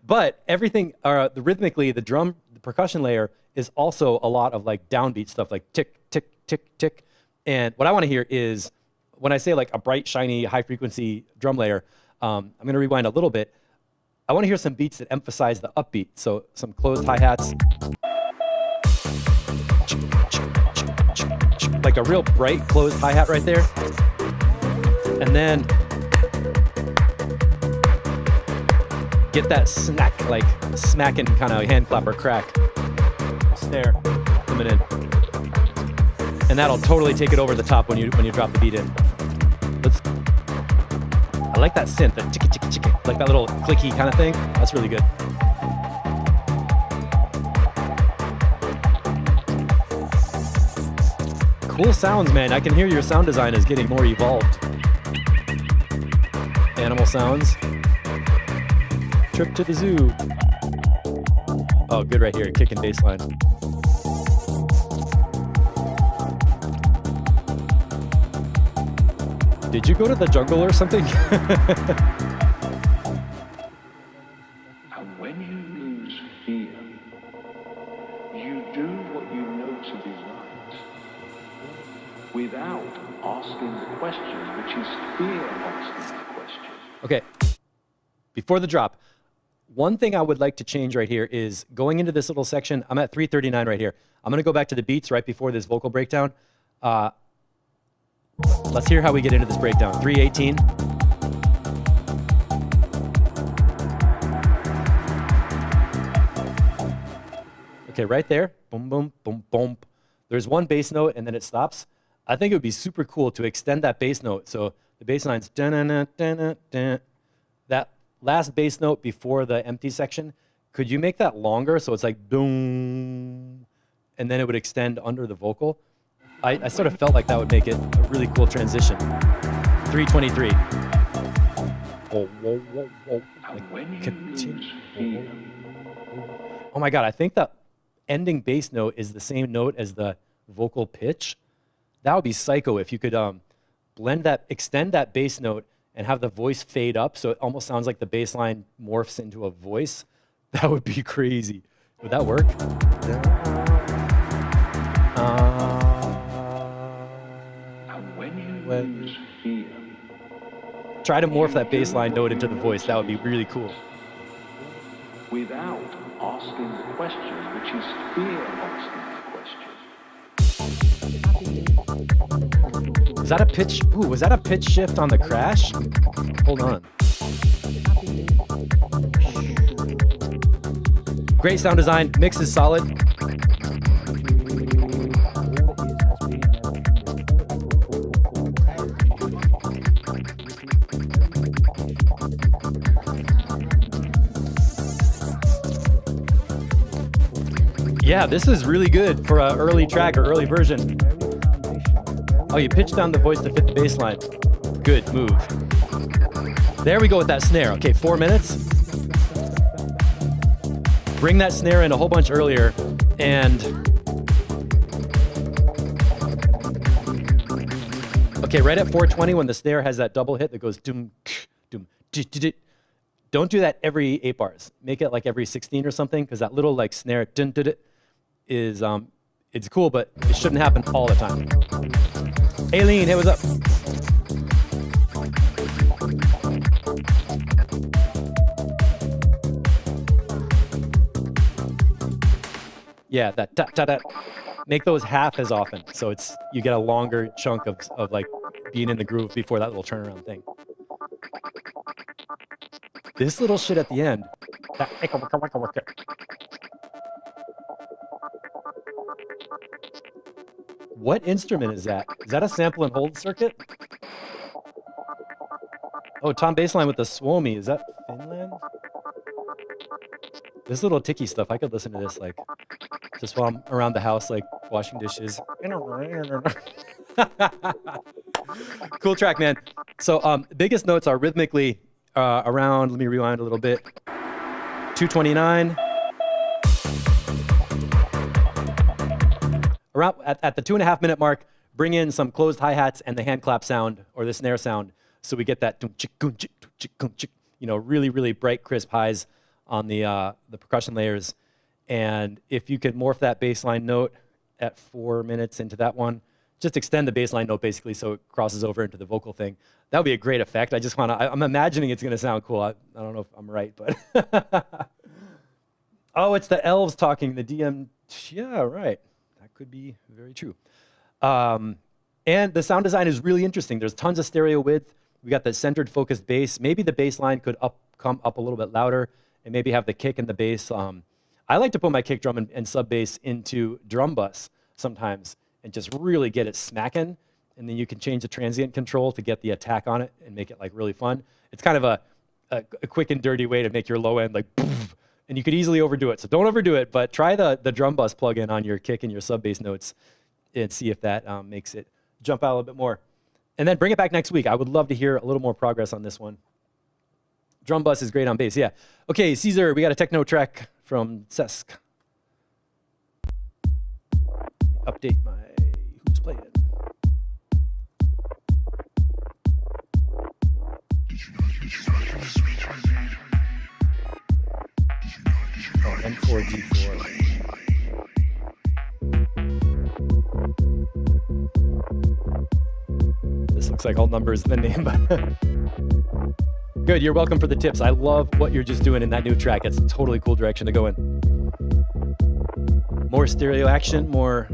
But everything, rhythmically, the percussion layer is also a lot of like downbeat stuff, like tick, tick, tick, tick. And what I want to hear is when I say like a bright, shiny, high frequency drum layer, I'm going to rewind a little bit. I want to hear some beats that emphasize the upbeat. So some closed hi-hats. Like a real bright closed hi-hat right there. And then get that snack, like smacking kind of hand clap or crack. Snare coming in. And that'll totally take it over the top when you drop the beat in. I like that synth, that chicka chicka chicka, like that little clicky kind of thing. That's really good. Cool sounds, man. I can hear your sound design is getting more evolved. Animal sounds. Trip to the zoo. Oh, good right here, kick and bass line. Did you go to the jungle or something? And when you lose fear, you do what you know to be right, without asking the question, which is fear asking the question. Okay, before the drop, one thing I would like to change right here is going into this little section. I'm at 339 right here. I'm gonna go back to the beats right before this vocal breakdown. Let's hear how we get into this breakdown. 318. Okay, right there. Boom, boom, boom, boom. There's one bass note and then it stops. I think it would be super cool to extend that bass note. So the bass line's dun-dun-dun-dun-dun. That last bass note before the empty section, could you make that longer so it's like boom, and then it would extend under the vocal? I sort of felt like that would make it a really cool transition. 323. Whoa, whoa, whoa, whoa. Like, continue. Oh my God, I think the ending bass note is the same note as the vocal pitch. That would be psycho if you could extend that bass note and have the voice fade up so it almost sounds like the bass line morphs into a voice. That would be crazy. Would that work? Try to morph that bass line note into the voice. That would be really cool. Without asking the question, which is fear asking the question. Was that a pitch? Ooh, was that a pitch shift on the crash? Hold on. Great sound design. Mix is solid. Yeah, this is really good for an early track or early version. Oh, you pitched down the voice to fit the bass line. Good move. There we go with that snare. Okay, 4 minutes. Bring that snare in a whole bunch earlier and... Okay, right at 420 when the snare has that double hit that goes doom, doom, don't do that every 8 bars. Make it like every 16 or something, because that little like snare is it's cool, but it shouldn't happen all the time. Aileen, hey, what's up? Yeah, that ta-ta-ta. Make those half as often, so it's you get a longer chunk of like being in the groove before that little turnaround thing. This little shit at the end. What instrument is that? Is that a sample and hold circuit? Oh, Tom Baseline with the Suomi. Is that Finland? This little ticky stuff, I could listen to this like just while I'm around the house, like washing dishes. Cool track, man. So biggest notes are rhythmically around, let me rewind a little bit, 229. Around at the 2.5 minute mark, bring in some closed hi-hats and the hand clap sound or the snare sound. So we get that, you know, really, really bright, crisp highs on the percussion layers. And if you could morph that bass line note at 4 minutes into that one, just extend the bass line note basically so it crosses over into the vocal thing. That would be a great effect. I just want to, I'm imagining it's going to sound cool. I don't know if I'm right, but. Oh, it's the elves talking, the DM. Yeah, right. That could be very true. And the sound design is really interesting. There's tons of stereo width. We got the centered focused bass. Maybe the bass line could come up a little bit louder and maybe have the kick and the bass. I like to put my kick drum and sub bass into drum bus sometimes and just really get it smacking. And then you can change the transient control to get the attack on it and make it like really fun. It's kind of a quick and dirty way to make your low end like poof, and you could easily overdo it. So don't overdo it, but try the drum bus plugin on your kick and your sub bass notes and see if that makes it jump out a little bit more. And then bring it back next week. I would love to hear a little more progress on this one. Drum bus is great on bass, yeah. Okay, Caesar, we got a techno track from Sesk. Update my who's playing. Oh, M4G4. This looks like all numbers in the name, but good, you're welcome for the tips. I love what you're just doing in that new track. It's a totally cool direction to go in. More stereo action, more...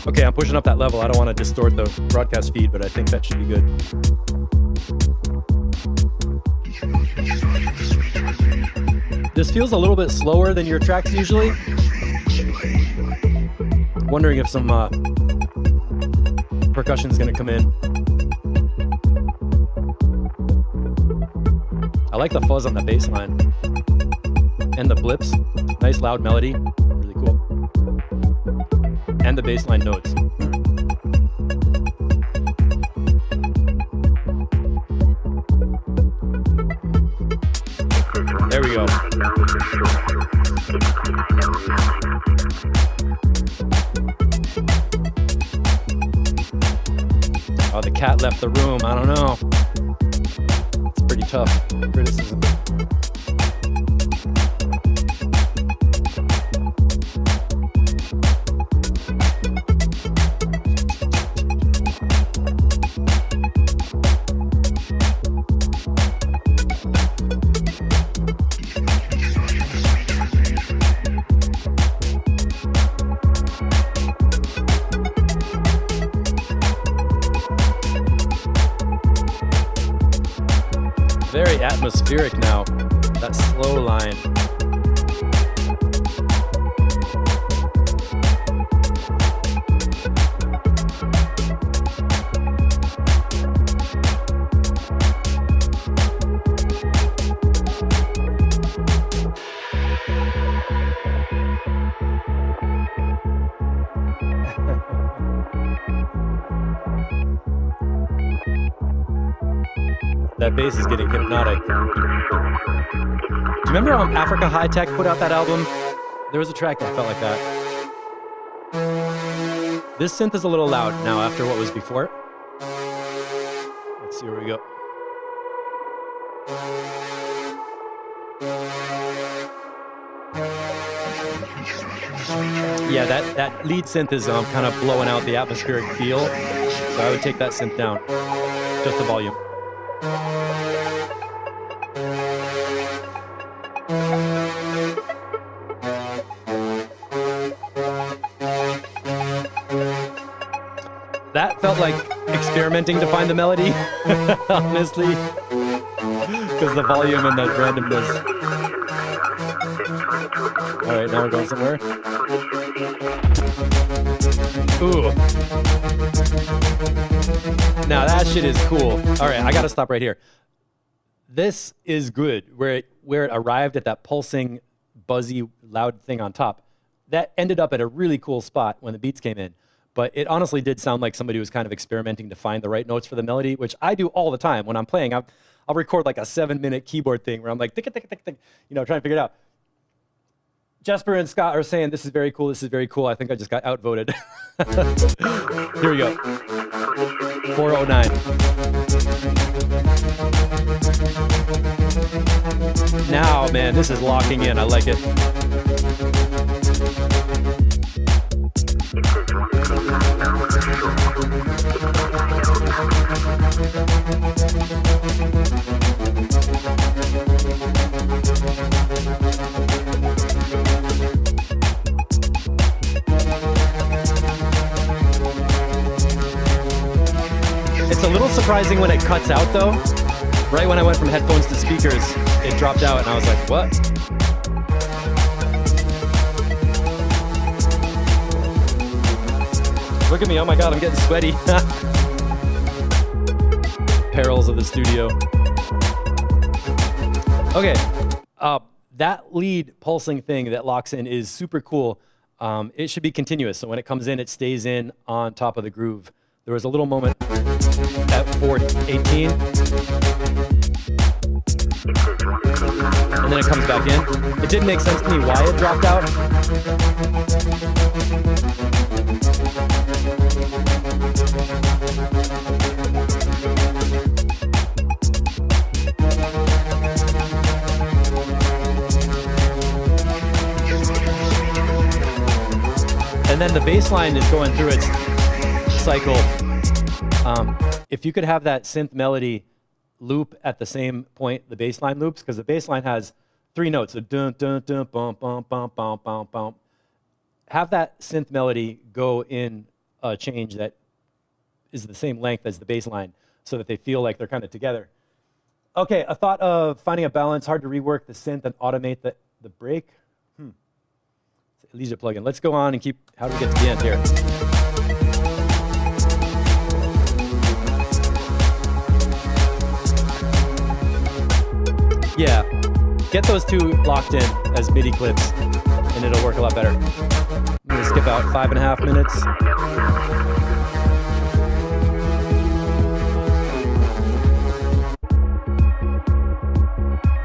Okay, I'm pushing up that level. I don't want to distort the broadcast feed, but I think that should be good. This feels a little bit slower than your tracks usually. Wondering if some percussion is going to come in. I like the fuzz on the bass line. And the blips. Nice loud melody. Really cool. And the bass line notes. There we go. Oh, the cat left the room. I don't know. It's pretty tough criticism. Very atmospheric now. that slow line. That bass is getting hypnotic. Do you remember Africa High Tech put out that album? There was a track that felt like that. This synth is a little loud now after what was before. Let's see where we go. Yeah, that lead synth is kind of blowing out the atmospheric feel. So I would take that synth down. Just the volume. That felt like experimenting to find the melody, honestly, because the volume and the randomness. All right, now we're going somewhere. Ooh. Now that shit is cool. All right, I gotta stop right here. This is good, where it arrived at that pulsing, buzzy, loud thing on top. That ended up at a really cool spot when the beats came in. But it honestly did sound like somebody was kind of experimenting to find the right notes for the melody, which I do all the time when I'm playing. I'll record like a 7-minute keyboard thing where I'm like, tick, tick, tick, tick, trying to figure it out. Jesper and Scott are saying, this is very cool, this is very cool. I think I just got outvoted. Here we go. 409. Now, man, this is locking in. I like it. It's a little surprising when it cuts out, though. Right when I went from headphones to speakers, it dropped out, and I was like, what? Look at me, oh my God, I'm getting sweaty. Perils of the studio. Okay, that lead pulsing thing that locks in is super cool. It should be continuous, so when it comes in, it stays in on top of the groove. There was a little moment at 4:18, and then it comes back in. It didn't make sense to me why it dropped out. And then the bass line is going through its cycle. If you could have that synth melody loop at the same point the bass line loops, because the bass line has 3 notes, so dun dun dun bum bum bum bum bum bum. Have that synth melody go in a change that is the same length as the bass line, so that they feel like they're kind of together. Okay, a thought of finding a balance, hard to rework the synth and automate the break. Leisure plugin. Let's go on and keep, how do we get to the end here? Yeah, get those 2 locked in as MIDI clips and it'll work a lot better. I'm gonna skip out 5.5 minutes.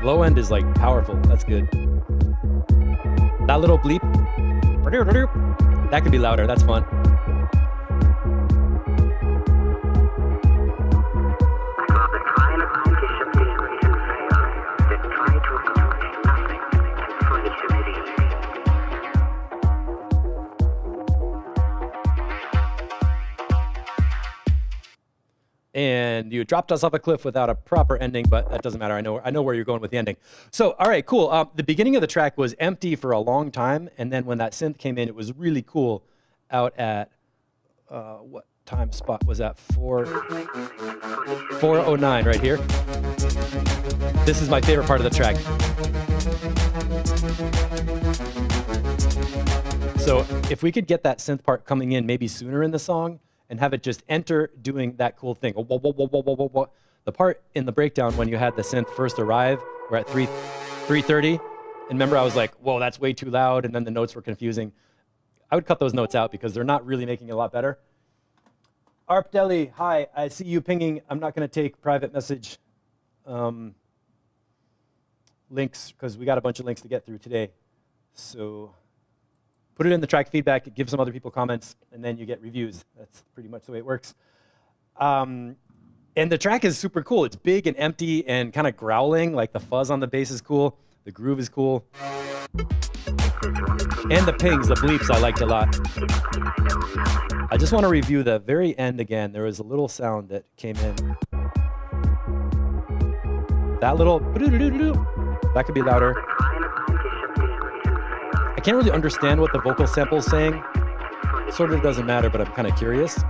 Low end is like powerful, that's good. That little bleep, that could be louder, that's fun. And you dropped us off a cliff without a proper ending, but that doesn't matter. I know where you're going with the ending. So, all right, cool. The beginning of the track was empty for a long time, and then when that synth came in, it was really cool. Out at time spot was at 4:09 right here. This is my favorite part of the track. So if we could get that synth part coming in maybe sooner in the song and have it just enter doing that cool thing. The part in the breakdown when you had the synth first arrive, we're at 3:30. And remember I was like, whoa, that's way too loud. And then the notes were confusing. I would cut those notes out because they're not really making it a lot better. Arp Deli, hi, I see you pinging. I'm not gonna take private message links because we got a bunch of links to get through today. So put it in the track feedback, give some other people comments, and then you get reviews. That's pretty much the way it works. And the track is super cool. It's big and empty and kind of growling, like the fuzz on the bass is cool. The groove is cool. And the pings, the bleeps, I liked a lot. I just want to review the very end again. There was a little sound that came in. That little, that could be louder. I can't really understand what the vocal sample is saying. It sort of doesn't matter, but I'm kind of curious.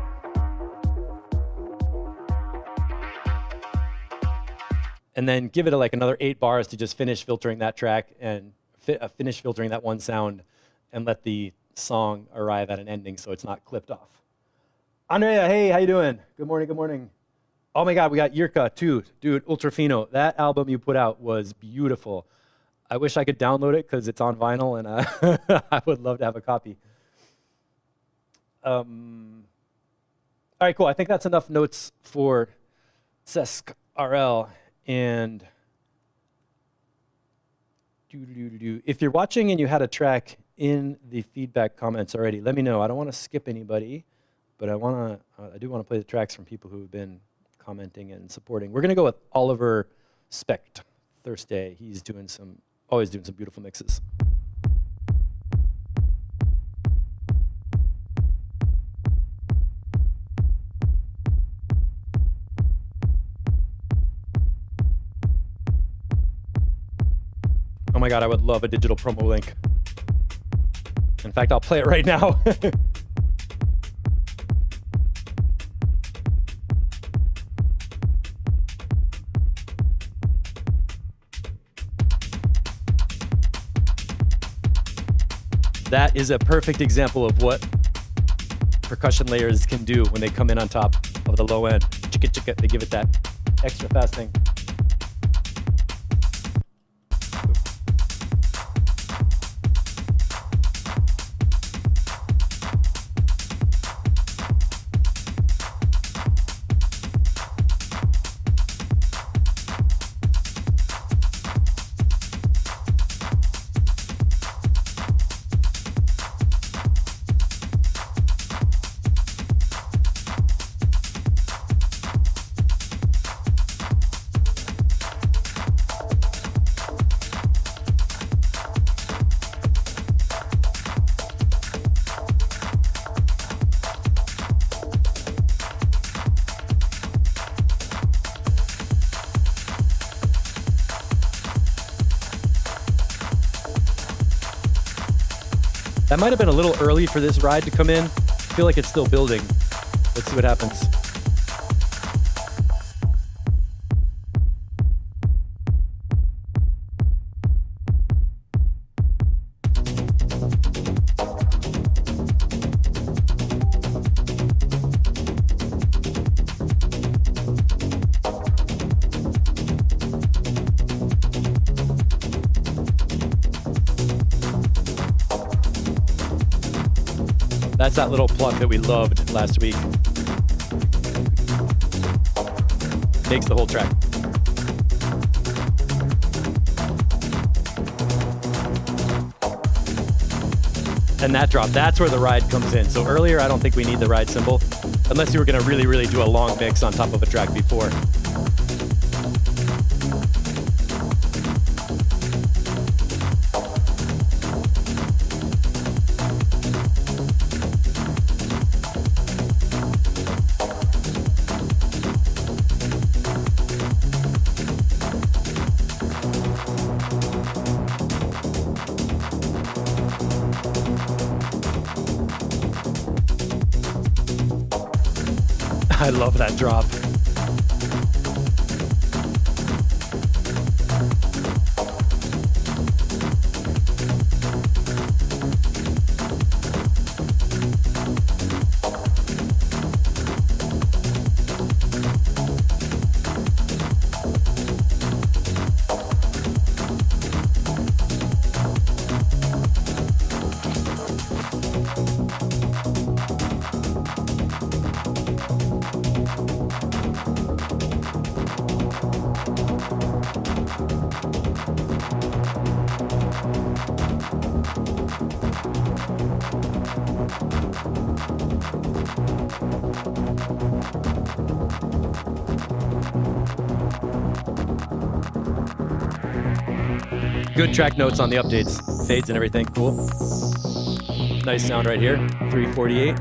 And then give it like another 8 bars to just finish filtering that track and finish filtering that one sound and let the song arrive at an ending so it's not clipped off. Andrea, hey, how you doing? Good morning, good morning. Oh my God, we got Yirka too. Dude, Ultrafino, that album you put out was beautiful. I wish I could download it because it's on vinyl and I would love to have a copy. All right, cool. I think that's enough notes for Cesc RL. And if you're watching and you had a track in the feedback comments already, let me know. I don't want to skip anybody, but I do want to play the tracks from people who have been commenting and supporting. We're going to go with Oliver Specht Thursday. He's always doing some beautiful mixes. Oh my God, I would love a digital promo link. In fact, I'll play it right now. That is a perfect example of what percussion layers can do when they come in on top of the low end. Chicka chicka, they give it that extra fast thing. That might have been a little early for this ride to come in. I feel like it's still building. Let's see what happens. That's that little pluck that we loved last week. Makes the whole track. And that drop, that's where the ride comes in. So earlier, I don't think we need the ride cymbal, unless you were gonna really, really do a long mix on top of a track before. I love that drop. Good track notes on the updates, fades and everything. Cool. Nice sound right here. 348.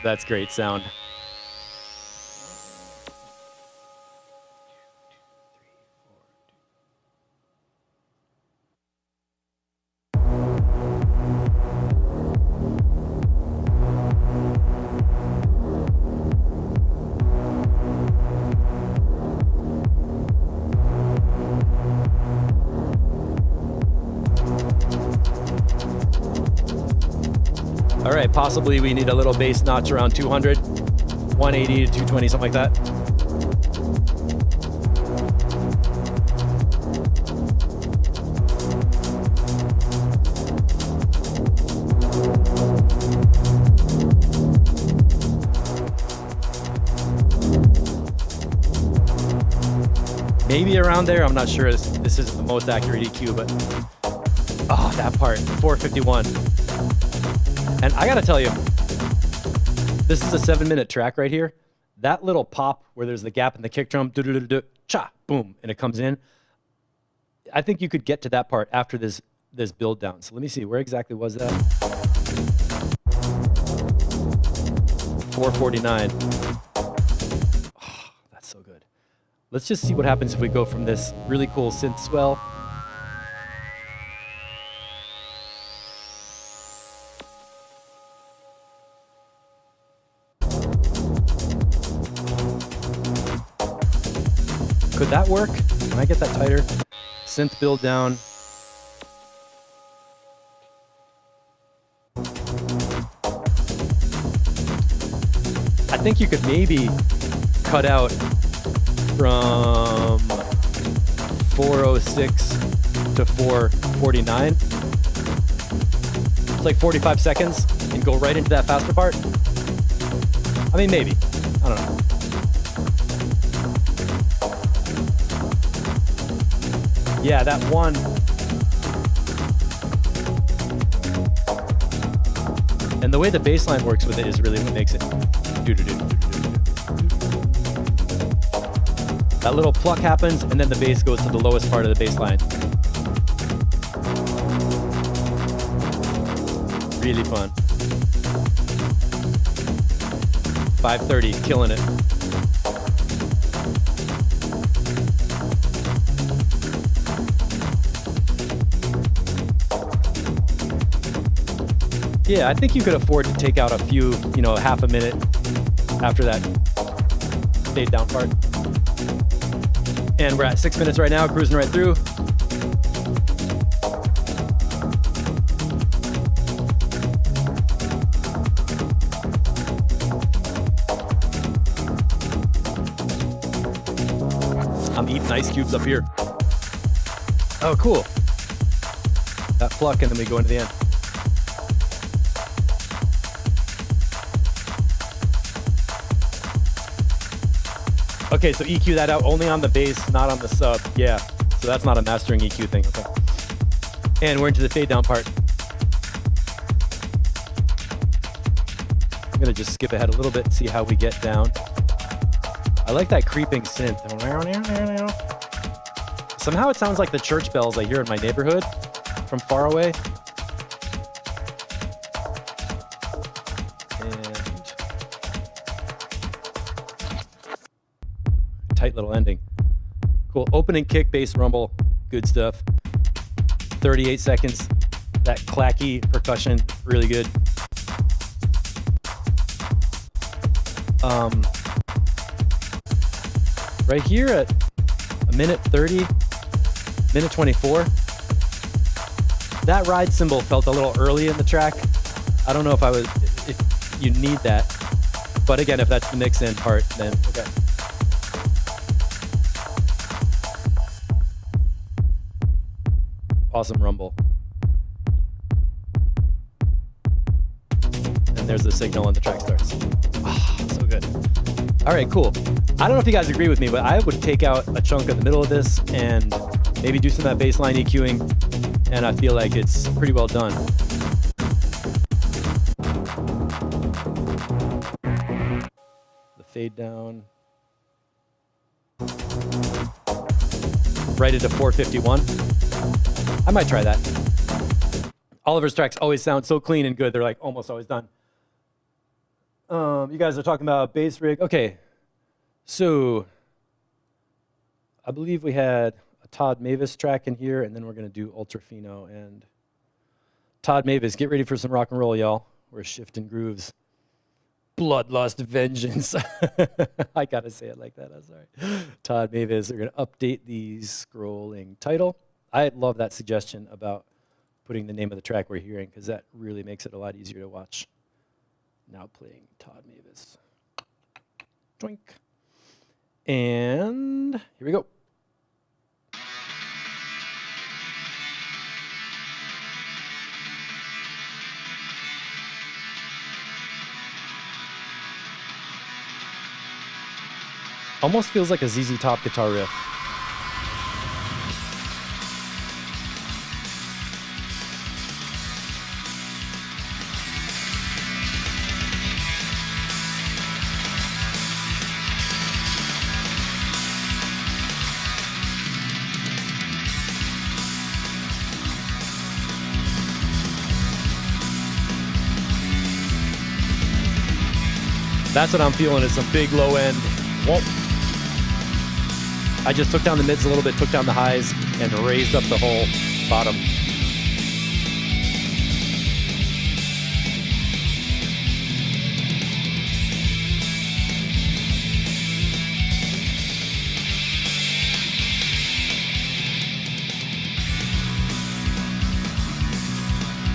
That's great sound. All right, possibly we need a little bass notch around 200, 180 to 220, something like that. Maybe around there, I'm not sure. This isn't the most accurate EQ, but oh, that part, 451. And I gotta tell you, this is a 7-minute track right here. That little pop where there's the gap in the kick drum, cha, boom, and it comes in. I think you could get to that part after this build down. So let me see, where exactly was that? 449. Oh, that's so good. Let's just see what happens if we go from this really cool synth swell. Could that work? Can I get that tighter? Synth build down. I think you could maybe cut out from 406 to 449. It's like 45 seconds and go right into that faster part. I mean, maybe. I don't know. Yeah, that one. And the way the bass line works with it is really what makes it. That little pluck happens, and then the bass goes to the lowest part of the bass line. Really fun. 530, killing it. Yeah, I think you could afford to take out a few, half a minute after that fade down part. And we're at 6 minutes right now, cruising right through. I'm eating ice cubes up here. Oh, cool. That pluck, and then we go into the end. Okay, so EQ that out only on the bass, not on the sub. Yeah, so that's not a mastering EQ thing. Okay. And we're into the fade down part. I'm gonna just skip ahead a little bit, see how we get down. I like that creeping synth. Somehow it sounds like the church bells I hear in my neighborhood from far away. Tight little ending. Cool. Opening kick, bass rumble, good stuff. 38 seconds. That clacky percussion, really good. Right here at a minute 30, minute 24, that ride cymbal felt a little early in the track. I don't know if you need that, but again, if that's the mix in part, then okay. Awesome rumble. And there's the signal and the track starts. So good. All right, cool. I don't know if you guys agree with me, but I would take out a chunk in the middle of this and maybe do some of that baseline EQing, and I feel like it's pretty well done. The fade down. Right into 451. I might try that. Oliver's tracks always sound so clean and good. They're like almost always done. You guys are talking about bass rig. Okay, so I believe we had a Todd Mavis track in here, and then we're gonna do Ultrafino and Todd Mavis. Get ready for some rock and roll, y'all. We're shifting grooves. Bloodlust Vengeance. I gotta say it like that, I'm sorry. Todd Mavis, they're gonna update the scrolling title. I love that suggestion about putting the name of the track we're hearing, because that really makes it a lot easier to watch. Now playing Todd Mavis. Twink. And here we go. Almost feels like a ZZ Top guitar riff. That's what I'm feeling, is some big low end. Whoa. I just took down the mids a little bit, took down the highs, and raised up the whole bottom.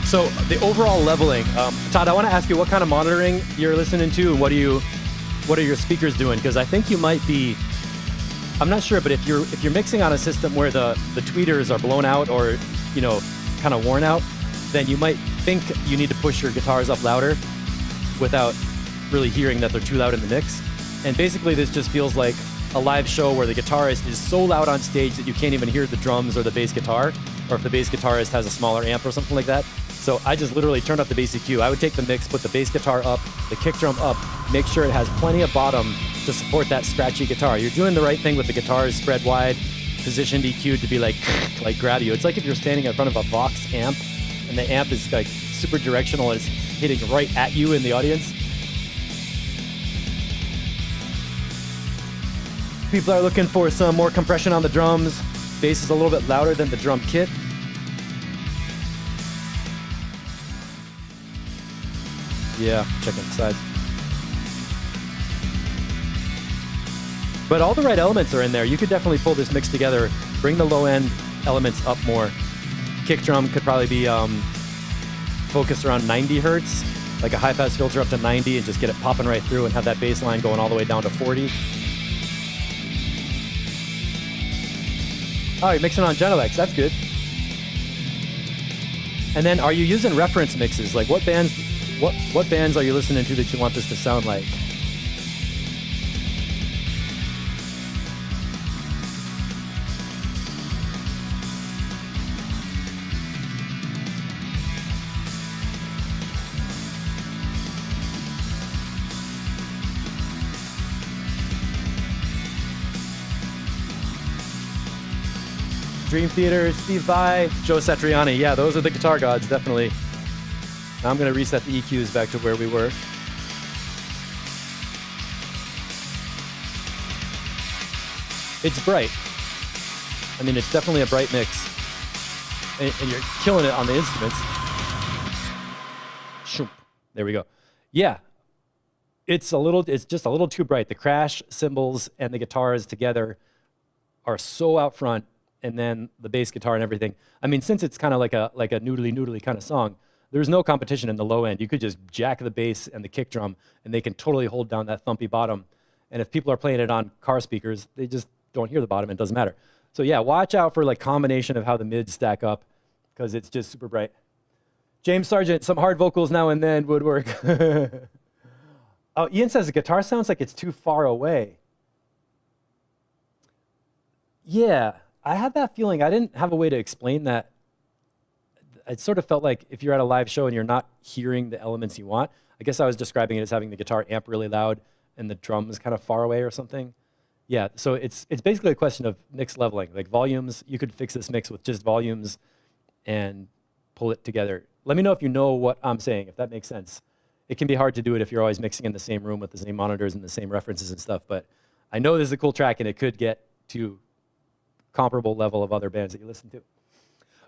So the overall leveling, Todd, I want to ask you what kind of monitoring you're listening to, and what are your speakers doing? Because I think you might be, I'm not sure, but if you're mixing on a system where the tweeters are blown out or kind of worn out, then you might think you need to push your guitars up louder without really hearing that they're too loud in the mix. And basically, this just feels like a live show where the guitarist is so loud on stage that you can't even hear the drums or the bass guitar, or if the bass guitarist has a smaller amp or something like that. So I just literally turned up the bass EQ. I would take the mix, put the bass guitar up, the kick drum up, make sure it has plenty of bottom to support that scratchy guitar. You're doing the right thing with the guitars spread wide, positioned EQ to be like grab you. It's like if you're standing in front of a Vox amp and the amp is like super directional and it's hitting right at you in the audience. People are looking for some more compression on the drums. Bass is a little bit louder than the drum kit. Yeah, checking the sides. But all the right elements are in there. You could definitely pull this mix together, bring the low end elements up more. Kick drum could probably be focused around 90 hertz, like a high pass filter up to 90 and just get it popping right through and have that bass line going all the way down to 40. Oh, you're mixing on Genelex, that's good. And then are you using reference mixes? Like what bands are you listening to that you want this to sound like? Dream Theater, Steve Vai, Joe Satriani. Yeah, those are the guitar gods, definitely. Now I'm going to reset the EQs back to where we were. It's bright. I mean, it's definitely a bright mix. And you're killing it on the instruments. There we go. Yeah, it's just a little too bright. The crash cymbals and the guitars together are so out front, and then the bass guitar and everything. I mean, since it's kind of like a noodly kind of song, there's no competition in the low end. You could just jack the bass and the kick drum, and they can totally hold down that thumpy bottom. And if people are playing it on car speakers, they just don't hear the bottom. It doesn't matter. So yeah, watch out for like combination of how the mids stack up, because it's just super bright. James Sargent, some hard vocals now and then would work. Oh, Ian says the guitar sounds like it's too far away. Yeah, I had that feeling. I didn't have a way to explain that. It sort of felt like if you're at a live show and you're not hearing the elements you want. I guess I was describing it as having the guitar amp really loud and the drums kind of far away or something. Yeah, so it's basically a question of mix leveling. Like volumes, you could fix this mix with just volumes and pull it together. Let me know if you know what I'm saying, if that makes sense. It can be hard to do it if you're always mixing in the same room with the same monitors and the same references and stuff, but I know this is a cool track and it could get to comparable level of other bands that you listen to.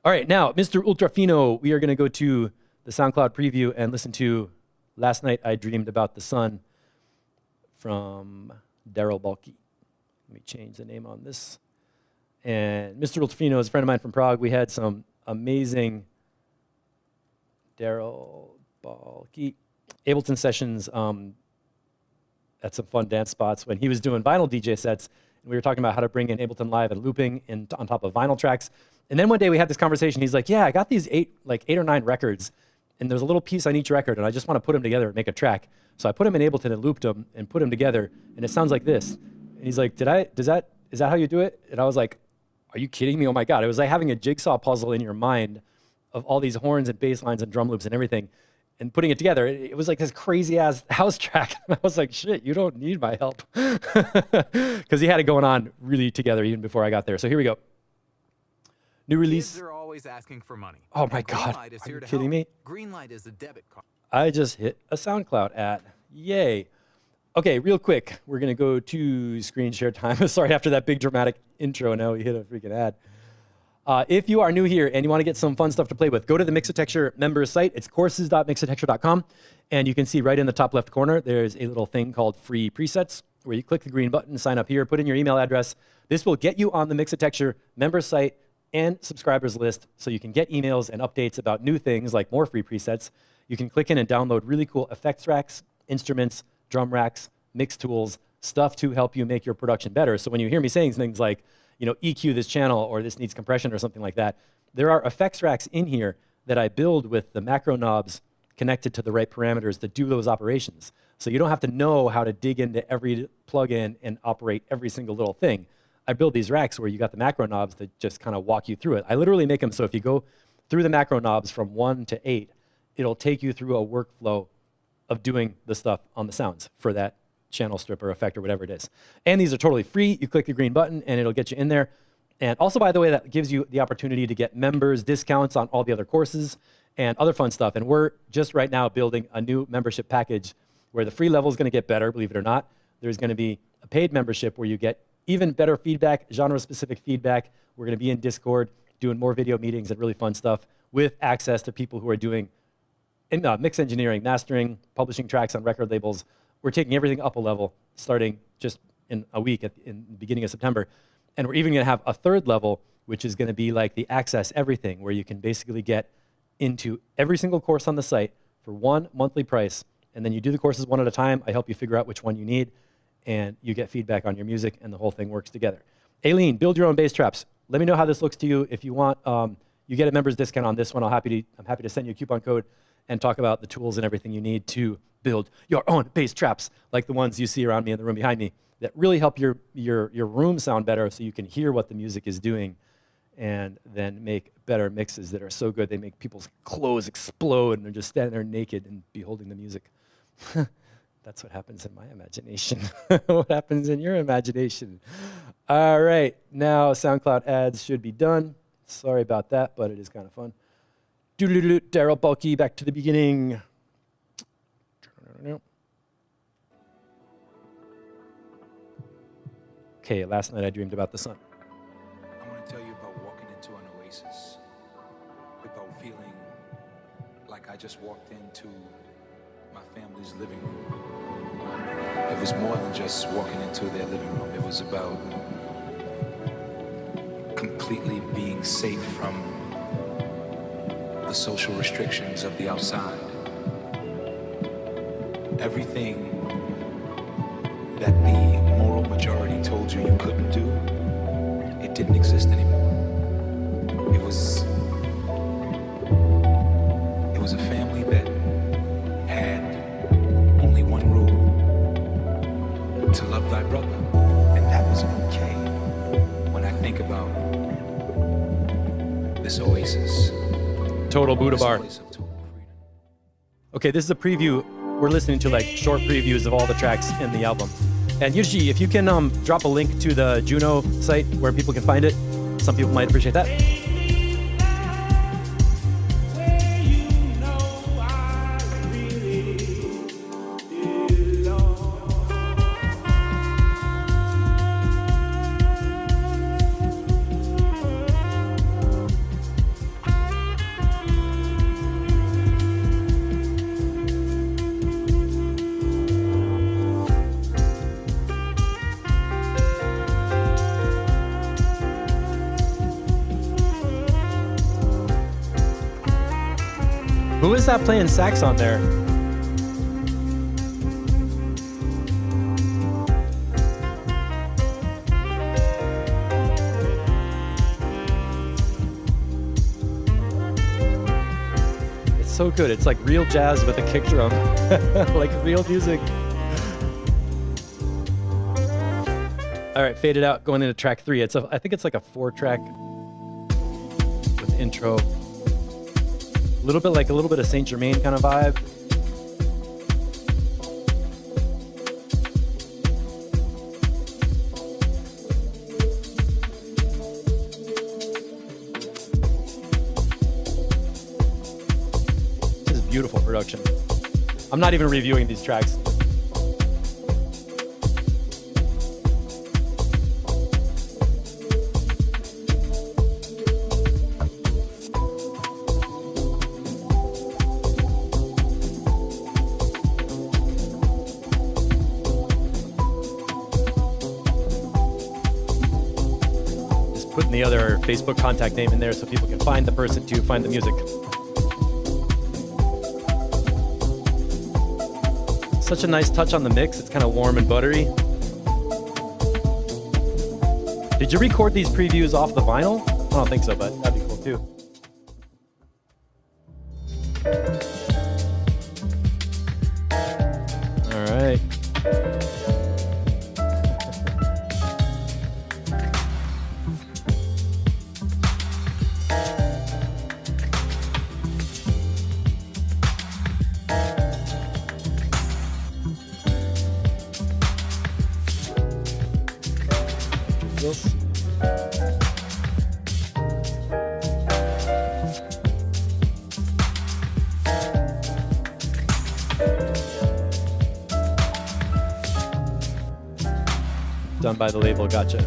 All right, now, Mr. Ultrafino, we are gonna go to the SoundCloud preview and listen to Last Night I Dreamed About the Sun from Daryl Balky. Let me change the name on this. And Mr. Ultrafino is a friend of mine from Prague. We had some amazing Daryl Balky Ableton sessions at some fun dance spots when he was doing vinyl DJ sets. And we were talking about how to bring in Ableton Live and looping on top of vinyl tracks. And then one day we had this conversation. He's like, yeah, I got these eight or nine records, and there's a little piece on each record, and I just want to put them together and make a track. So I put them in Ableton and looped them and put them together, and it sounds like this. And he's like, is that how you do it? And I was like, are you kidding me? Oh my God. It was like having a jigsaw puzzle in your mind of all these horns and bass lines and drum loops and everything, and putting it together. It was like this crazy ass house track. And I was like, shit, you don't need my help. Because he had it going on really together even before I got there. So here we go. New release. Kids are always asking for money. Oh my God, are you kidding me? Greenlight is a debit card. I just hit a SoundCloud ad. Yay. Okay, real quick, we're gonna go to screen share time. Sorry, after that big dramatic intro, now we hit a freaking ad. If you are new here and you wanna get some fun stuff to play with, go to the Mixotexture members site. It's courses.mixotexture.com. And you can see right in the top left corner, there's a little thing called free presets, where you click the green button, sign up here, put in your email address. This will get you on the Mixotexture members site and subscribers list, so you can get emails and updates about new things like more free presets. You can click in and download really cool effects racks, instruments, drum racks, mix tools, stuff to help you make your production better. So when you hear me saying things like, EQ this channel, or this needs compression or something like that, there are effects racks in here that I build with the macro knobs connected to the right parameters that do those operations. So you don't have to know how to dig into every plugin and operate every single little thing. I build these racks where you got the macro knobs that just kind of walk you through it. I literally make them so if you go through the macro knobs from 1 to 8, it'll take you through a workflow of doing the stuff on the sounds for that channel strip or effect or whatever it is. And these are totally free. You click the green button and it'll get you in there. And also, by the way, that gives you the opportunity to get members discounts on all the other courses and other fun stuff. And we're just right now building a new membership package where the free level is going to get better, believe it or not. There's going to be a paid membership where you get even better feedback, genre-specific feedback. We're going to be in Discord doing more video meetings and really fun stuff with access to people who are doing mix engineering, mastering, publishing tracks on record labels. We're taking everything up a level starting just in a week in the beginning of September. And we're even going to have a third level, which is going to be like the Access Everything, where you can basically get into every single course on the site for one monthly price. And then you do the courses one at a time. I help you figure out which one you need, and you get feedback on your music, and the whole thing works together. Aileen, build your own bass traps. Let me know how this looks to you. If you want, you get a member's discount on this one. I'm happy to send you a coupon code and talk about the tools and everything you need to build your own bass traps, like the ones you see around me in the room behind me, that really help your room sound better so you can hear what the music is doing and then make better mixes that are so good they make people's clothes explode and they're just standing there naked and beholding the music. That's what happens in my imagination. What happens in your imagination? All right, now SoundCloud ads should be done. Sorry about that, but it is kind of fun. Daryl Balky, back to the beginning. Okay, last night I dreamed about the sun. I want to tell you about walking into an oasis, about feeling like I just walked into my family's living room. It was more than just walking into their living room. It was about completely being safe from the social restrictions of the outside. Everything that the moral majority told you you couldn't do, it didn't exist anymore. It was a family that had only one rule: to love thy brother. And that was okay when I think about this oasis. Total Buddha This bar. place of total freedom. Okay, this is a preview. We're listening to like short previews of all the tracks in the album. And Yuji, if you can drop a link to the Juno site where people can find it, some people might appreciate that. Who is that playing sax on there? It's so good. It's like real jazz with a kick drum. Like real music. All right, fade it out. Going into track 3. I think it's like a 4-track with intro. A little bit of Saint Germain kind of vibe. This is beautiful production. I'm not even reviewing these tracks. Putting the other Facebook contact name in there so people can find the person to find the music. Such a nice touch on the mix. It's kind of warm and buttery. Did you record these previews off the vinyl? I don't think so, but that'd be cool too. All right. Done by the label, gotcha.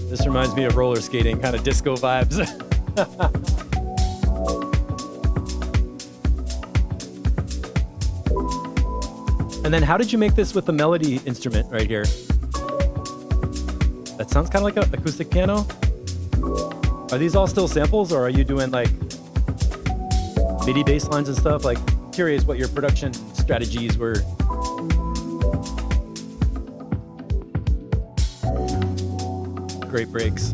This reminds me of roller skating, kind of disco vibes. And then how did you make this with the melody instrument right here? That sounds kind of like an acoustic piano. Are these all still samples, or are you doing like MIDI bass lines and stuff? Like, curious what your production strategies were. Great breaks.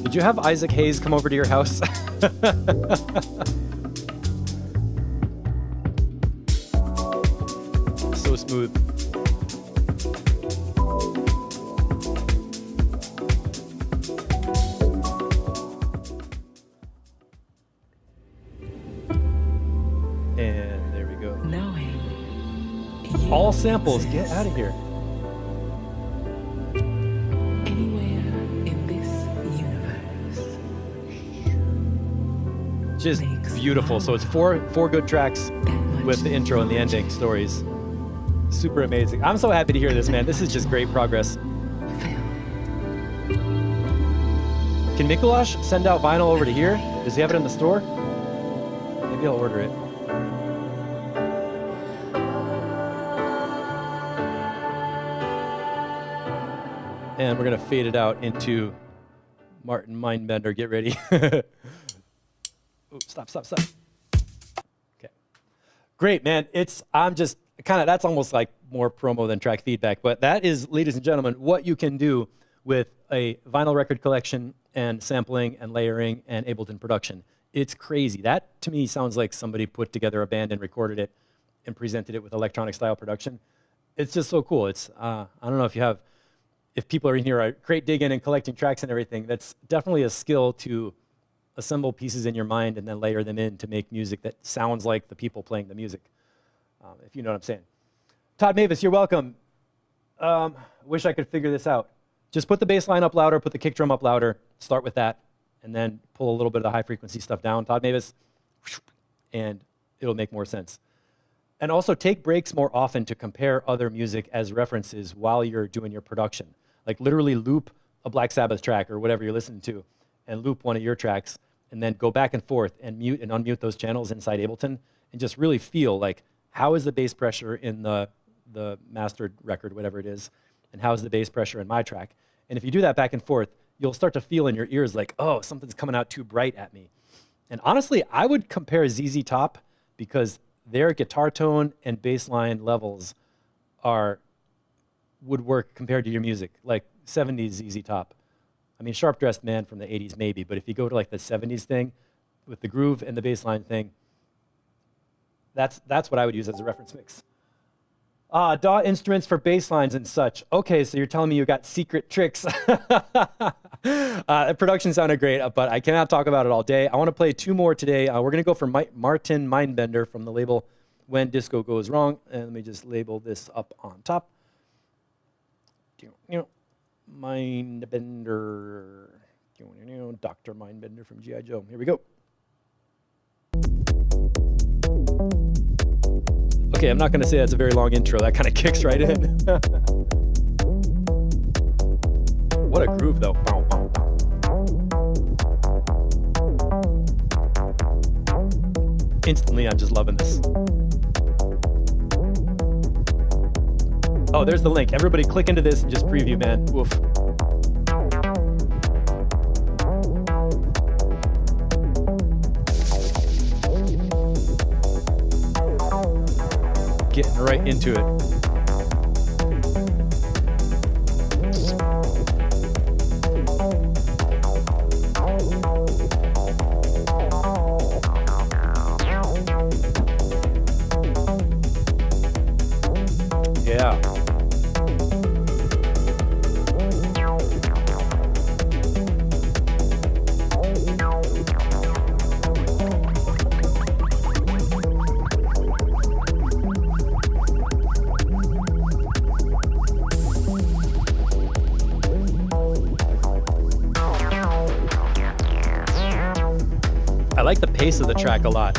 Did you have Isaac Hayes come over to your house? So smooth. All samples. Get out of here. Anywhere in this universe. Just beautiful. So it's four good tracks with the intro and the ending stories. Super amazing. I'm so happy to hear this, man. This is just great progress. Can Mikulash send out vinyl over to here? Does he have it in the store? Maybe I'll order it. And we're gonna fade it out into Martin Mindbender. Get ready. Ooh, stop. Okay. Great, man. I'm just that's almost like more promo than track feedback, but that is, ladies and gentlemen, what you can do with a vinyl record collection and sampling and layering and Ableton production. It's crazy. That to me sounds like somebody put together a band and recorded it and presented it with electronic style production. It's just so cool. It's I don't know if people are in here are crate digging and collecting tracks and everything. That's definitely a skill to assemble pieces in your mind and then layer them in to make music that sounds like the people playing the music, if you know what I'm saying. Todd Mavis, you're welcome. Wish I could figure this out. Just put the bass line up louder, put the kick drum up louder, start with that, and then pull a little bit of the high frequency stuff down, Todd Mavis, and it'll make more sense. And also take breaks more often to compare other music as references while you're doing your production. Like literally loop a Black Sabbath track or whatever you're listening to, and loop one of your tracks, and then go back and forth and mute and unmute those channels inside Ableton, and just really feel like, how is the bass pressure in the mastered record, whatever it is, and how's the bass pressure in my track? And if you do that back and forth, you'll start to feel in your ears like, oh, something's coming out too bright at me. And honestly, I would compare ZZ Top, because their guitar tone and bass line levels would work compared to your music, like 70s ZZ Top. I mean, Sharp Dressed Man from the 80s maybe, but if you go to like the 70s thing with the groove and the bass line thing, that's what I would use as a reference mix. DAW instruments for bass lines and such. Okay, so you're telling me you got secret tricks. The production sounded great, but I cannot talk about it all day. I want to play two more today. We're going to go for Martin Mindbender from the label When Disco Goes Wrong. And let me just label this up on top. Mindbender. Dr. Mindbender from G.I. Joe. Here we go. Okay, I'm not going to say that's a very long intro. That kind of kicks right in. What a groove, though. Bow, bow, bow. Instantly, I'm just loving this. Oh, there's the link. Everybody click into this and just preview, man. Woof. Getting right into it. Yeah. I like the pace of the track a lot.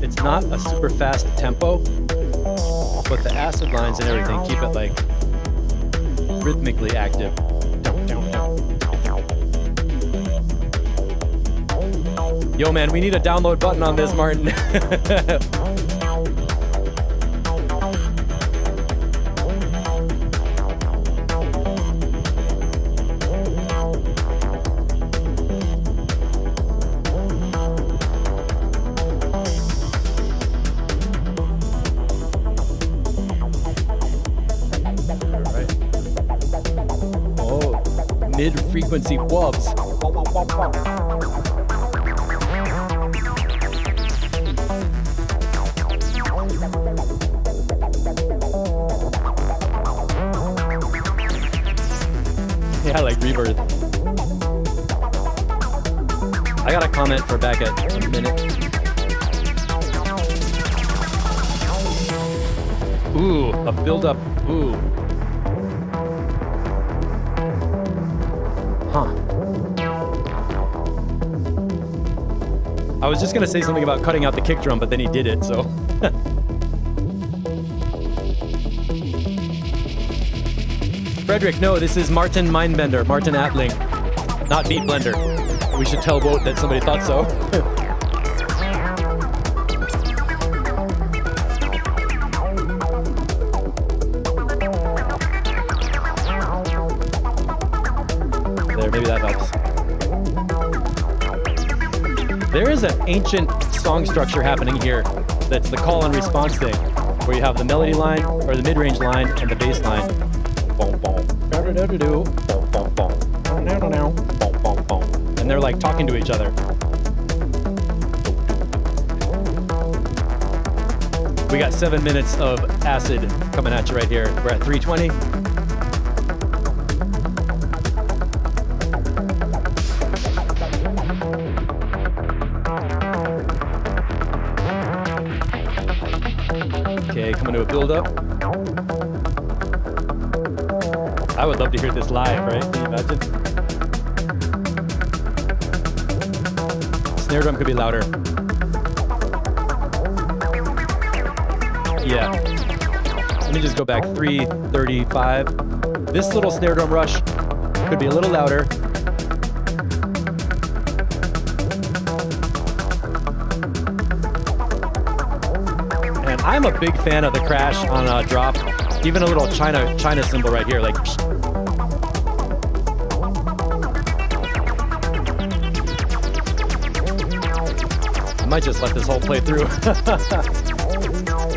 It's not a super fast tempo, but the acid lines and everything keep it like rhythmically active. Yo man, we need a download button on this, Martin. Mid-frequency wubs. Yeah, like Rebirth. I got a comment for back at a minute. Ooh, a build-up. Ooh. Huh. I was just gonna say something about cutting out the kick drum, but then he did it, so. Frederick, no, this is Martin Mindbender, Martin Atling, not Beat Blender. We should tell Wout that somebody thought so. There, maybe that helps. There is an ancient song structure happening here that's the call and response thing, where you have the melody line, or the mid-range line, and the bass line. And they're like talking to each other. We got 7 minutes of acid coming at you right here. We're at 320. Okay, coming to a build-up. I would love to hear this live, right? Can you imagine? Snare drum could be louder. Yeah. Let me just go back 335. This little snare drum rush could be a little louder. And I'm a big fan of the crash on a drop. Even a little China cymbal right here, like. I might just let this whole play through.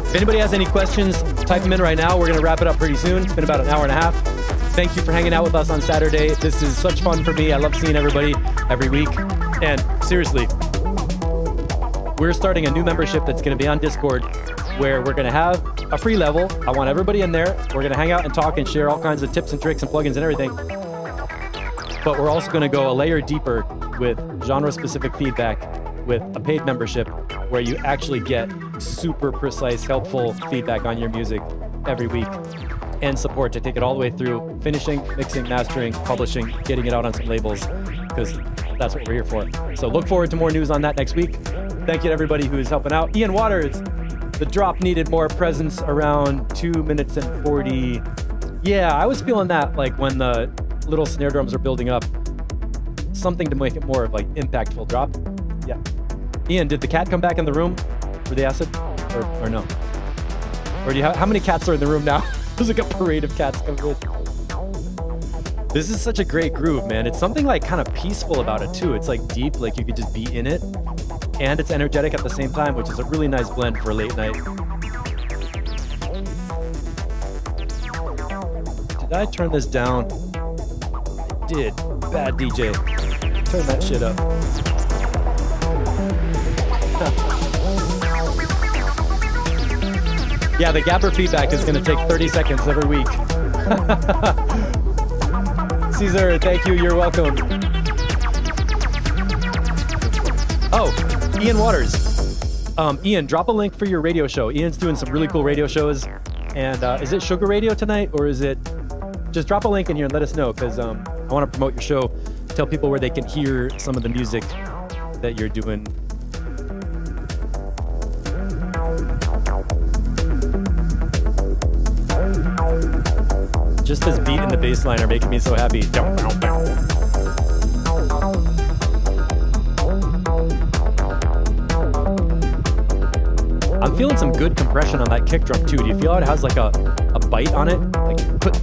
If anybody has any questions, type them in right now. We're gonna wrap it up pretty soon. It's been about an hour and a half. Thank you for hanging out with us on Saturday. This is such fun for me. I love seeing everybody every week. And seriously, we're starting a new membership that's gonna be on Discord, where we're gonna have a free level. I want everybody in there. We're gonna hang out and talk and share all kinds of tips and tricks and plugins and everything. But we're also gonna go a layer deeper with genre-specific feedback with a paid membership where you actually get super precise, helpful feedback on your music every week and support to take it all the way through finishing, mixing, mastering, publishing, getting it out on some labels, because that's what we're here for. So look forward to more news on that next week. Thank you to everybody who is helping out. Ian Waters, the drop needed more presence around 2 minutes and 40. Yeah, I was feeling that, like when the little snare drums are building up, something to make it more of like impactful drop. Yeah. Ian, did the cat come back in the room for the acid, or no? Or do you how many cats are in the room now? There's like a parade of cats coming in. This is such a great groove, man. It's something like kind of peaceful about it too. It's like deep, like you could just be in it, and it's energetic at the same time, which is a really nice blend for a late night. Did I turn this down? I did. Bad DJ. Turn that shit up. Yeah, the Gapper feedback is going to take 30 seconds every week. Caesar, thank you. You're welcome. Oh, Ian Waters. Ian, drop a link for your radio show. Ian's doing some really cool radio shows. And is it Sugar Radio tonight, or is it... Just drop a link in here and let us know, because I want to promote your show. Tell people where they can hear some of the music that you're doing. Just this beat and the bass line are making me so happy. I'm feeling some good compression on that kick drum too. Do you feel it has like a bite on it? Like put.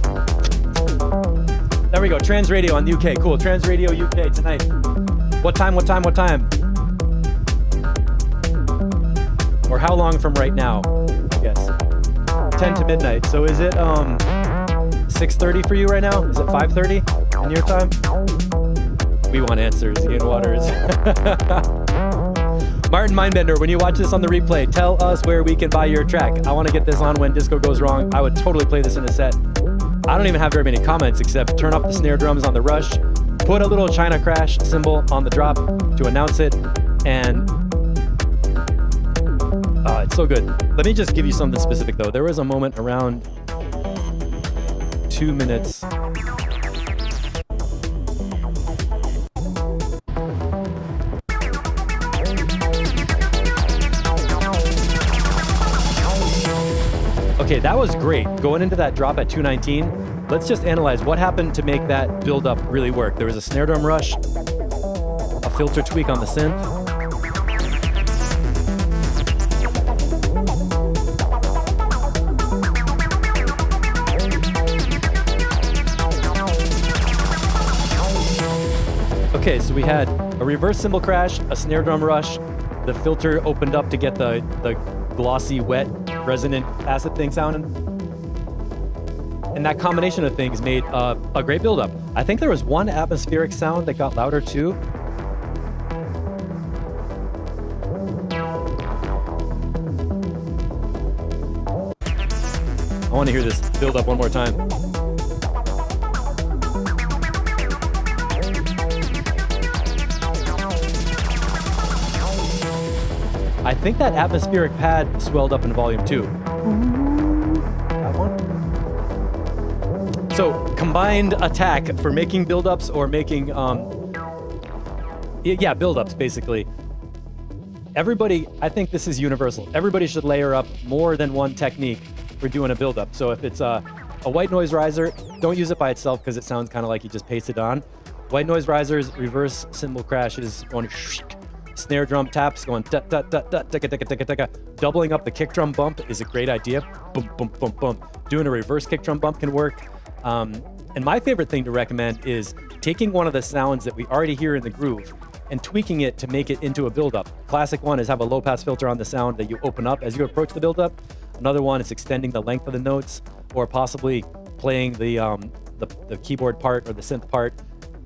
There we go. Trans Radio on UK. Cool. Trans Radio UK tonight. What time? What time? What time? Or how long from right now? I guess 10 to midnight. So is it 6:30 for you right now? Is it 5:30 in your time? We want answers, Ian Waters. Martin Mindbender, when you watch this on the replay, tell us where we can buy your track. I want to get this on when disco goes wrong. I would totally play this in a set. I don't even have very many comments except turn up the snare drums on the rush, put a little China crash cymbal on the drop to announce it, and it's so good. Let me just give you something specific though. There was a moment around 2 minutes. Okay, that was great. Going into that drop at 219, let's just analyze what happened to make that build up really work. There was a snare drum rush, a filter tweak on the synth. Okay, so we had a reverse cymbal crash, a snare drum rush, the filter opened up to get the glossy, wet, resonant acid thing sounding. And that combination of things made a great build-up. I think there was one atmospheric sound that got louder too. I want to hear this build-up one more time. I think that atmospheric pad swelled up in volume too. That one. So combined attack for making build-ups or making, build-ups basically. Everybody, I think this is universal. Everybody should layer up more than one technique for doing a build-up. So if it's a white noise riser, don't use it by itself because it sounds kind of like you just pasted on. White noise risers, reverse cymbal crashes, going snare drum taps going da da da da da da da da da. Doubling up the kick drum bump is a great idea. Boom boom boom boom. Doing a reverse kick drum bump can work. And my favorite thing to recommend is taking one of the sounds that we already hear in the groove and tweaking it to make it into a build-up. Classic one is have a low-pass filter on the sound that you open up as you approach the build-up. Another one is extending the length of the notes, or possibly playing the keyboard part or the synth part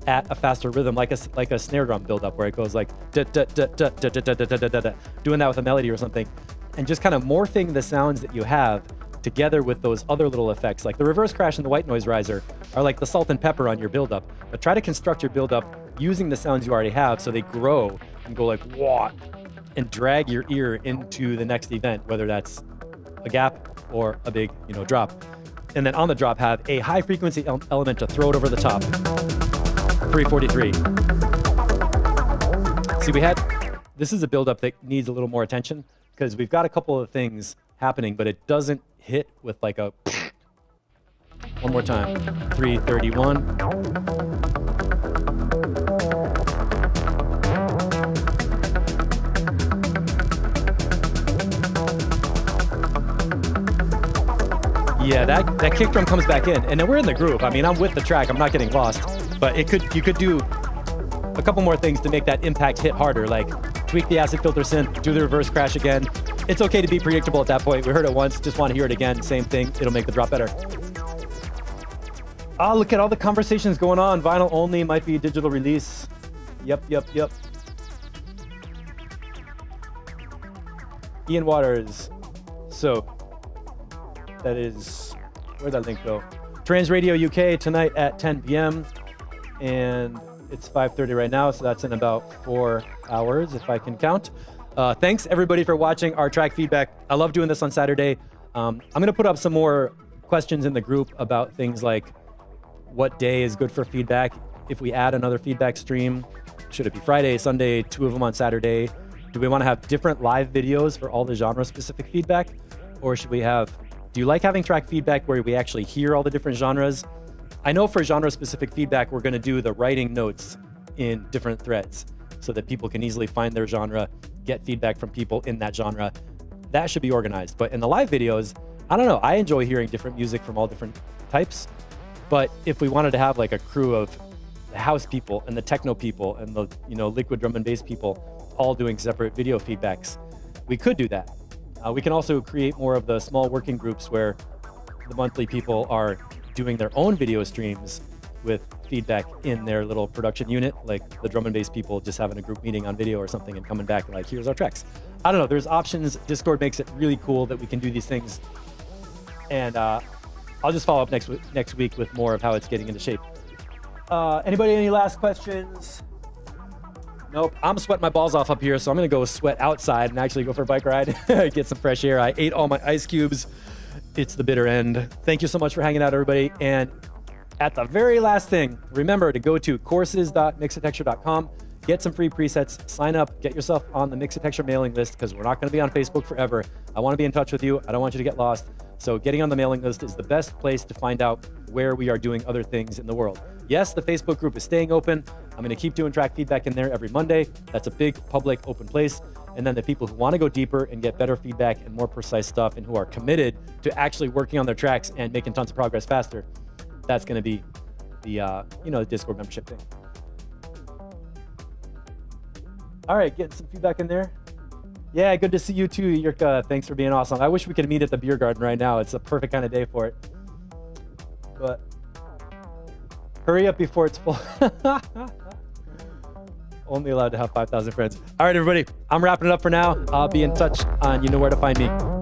at a faster rhythm, like a snare drum build-up where it goes like da da da da da da da da da da da, doing that with a melody or something, and just kind of morphing the sounds that you have together with those other little effects. Like the reverse crash and the white noise riser are like the salt and pepper on your build-up, but try to construct your build-up using the sounds you already have so they grow and go like what, and drag your ear into the next event, whether that's a gap or a big drop. And then on the drop have a high frequency element to throw it over the top. 343. See, this is a build-up that needs a little more attention because we've got a couple of things happening, but it doesn't hit with like a one more time. 331. Yeah, that kick drum comes back in, and then we're in the groove. I mean, I'm with the track. I'm not getting lost. But you could do a couple more things to make that impact hit harder, like tweak the acid filter synth, do the reverse crash again. It's okay to be predictable at that point. We heard it once, just want to hear it again. Same thing, it'll make the drop better. Oh, look at all the conversations going on. Vinyl only, might be a digital release. Yep. Ian Waters. So, that is, where'd that link go? Trans Radio UK tonight at 10 p.m. and it's 5:30 right now, so that's in about 4 hours if I can count. Thanks everybody for watching our track feedback. I love doing this on Saturday. I'm gonna put up some more questions in the group about things like what day is good for feedback. If we add another feedback stream, should it be Friday, Sunday, 2 of them on Saturday? Do we want to have different live videos for all the genre specific feedback? Or should we have, do you like having track feedback where we actually hear all the different genres? I know for genre specific feedback, we're going to do the writing notes in different threads so that people can easily find their genre, get feedback from people in that genre. That should be organized. But in the live videos, I don't know, I enjoy hearing different music from all different types. But if we wanted to have like a crew of the house people and the techno people and the liquid drum and bass people all doing separate video feedbacks, we could do that. We can also create more of the small working groups where the monthly people are doing their own video streams with feedback in their little production unit, like the drum and bass people just having a group meeting on video or something and coming back like, here's our tracks. I don't know, there's options. Discord makes it really cool that we can do these things. And I'll just follow up next week with more of how it's getting into shape. Anybody, any last questions? Nope, I'm sweating my balls off up here, so I'm gonna go sweat outside and actually go for a bike ride, get some fresh air. I ate all my ice cubes. It's the bitter end. Thank you so much for hanging out, everybody. And at the very last thing, remember to go to courses.mixitexture.com, get some free presets, sign up, get yourself on the Mixitexture mailing list because we're not going to be on Facebook forever. I want to be in touch with you. I don't want you to get lost. So getting on the mailing list is the best place to find out where we are doing other things in the world. Yes, the Facebook group is staying open. I'm going to keep doing track feedback in there every Monday. That's a big public open place. And then the people who want to go deeper and get better feedback and more precise stuff and who are committed to actually working on their tracks and making tons of progress faster, that's going to be the the Discord membership thing. All right, getting some feedback in there. Yeah, good to see you too, Yurka. Thanks for being awesome. I wish we could meet at the beer garden right now. It's a perfect kind of day for it. But hurry up before it's full. Only allowed to have 5,000 friends. All right, everybody. I'm wrapping it up for now. I'll be in touch on you know where to find me.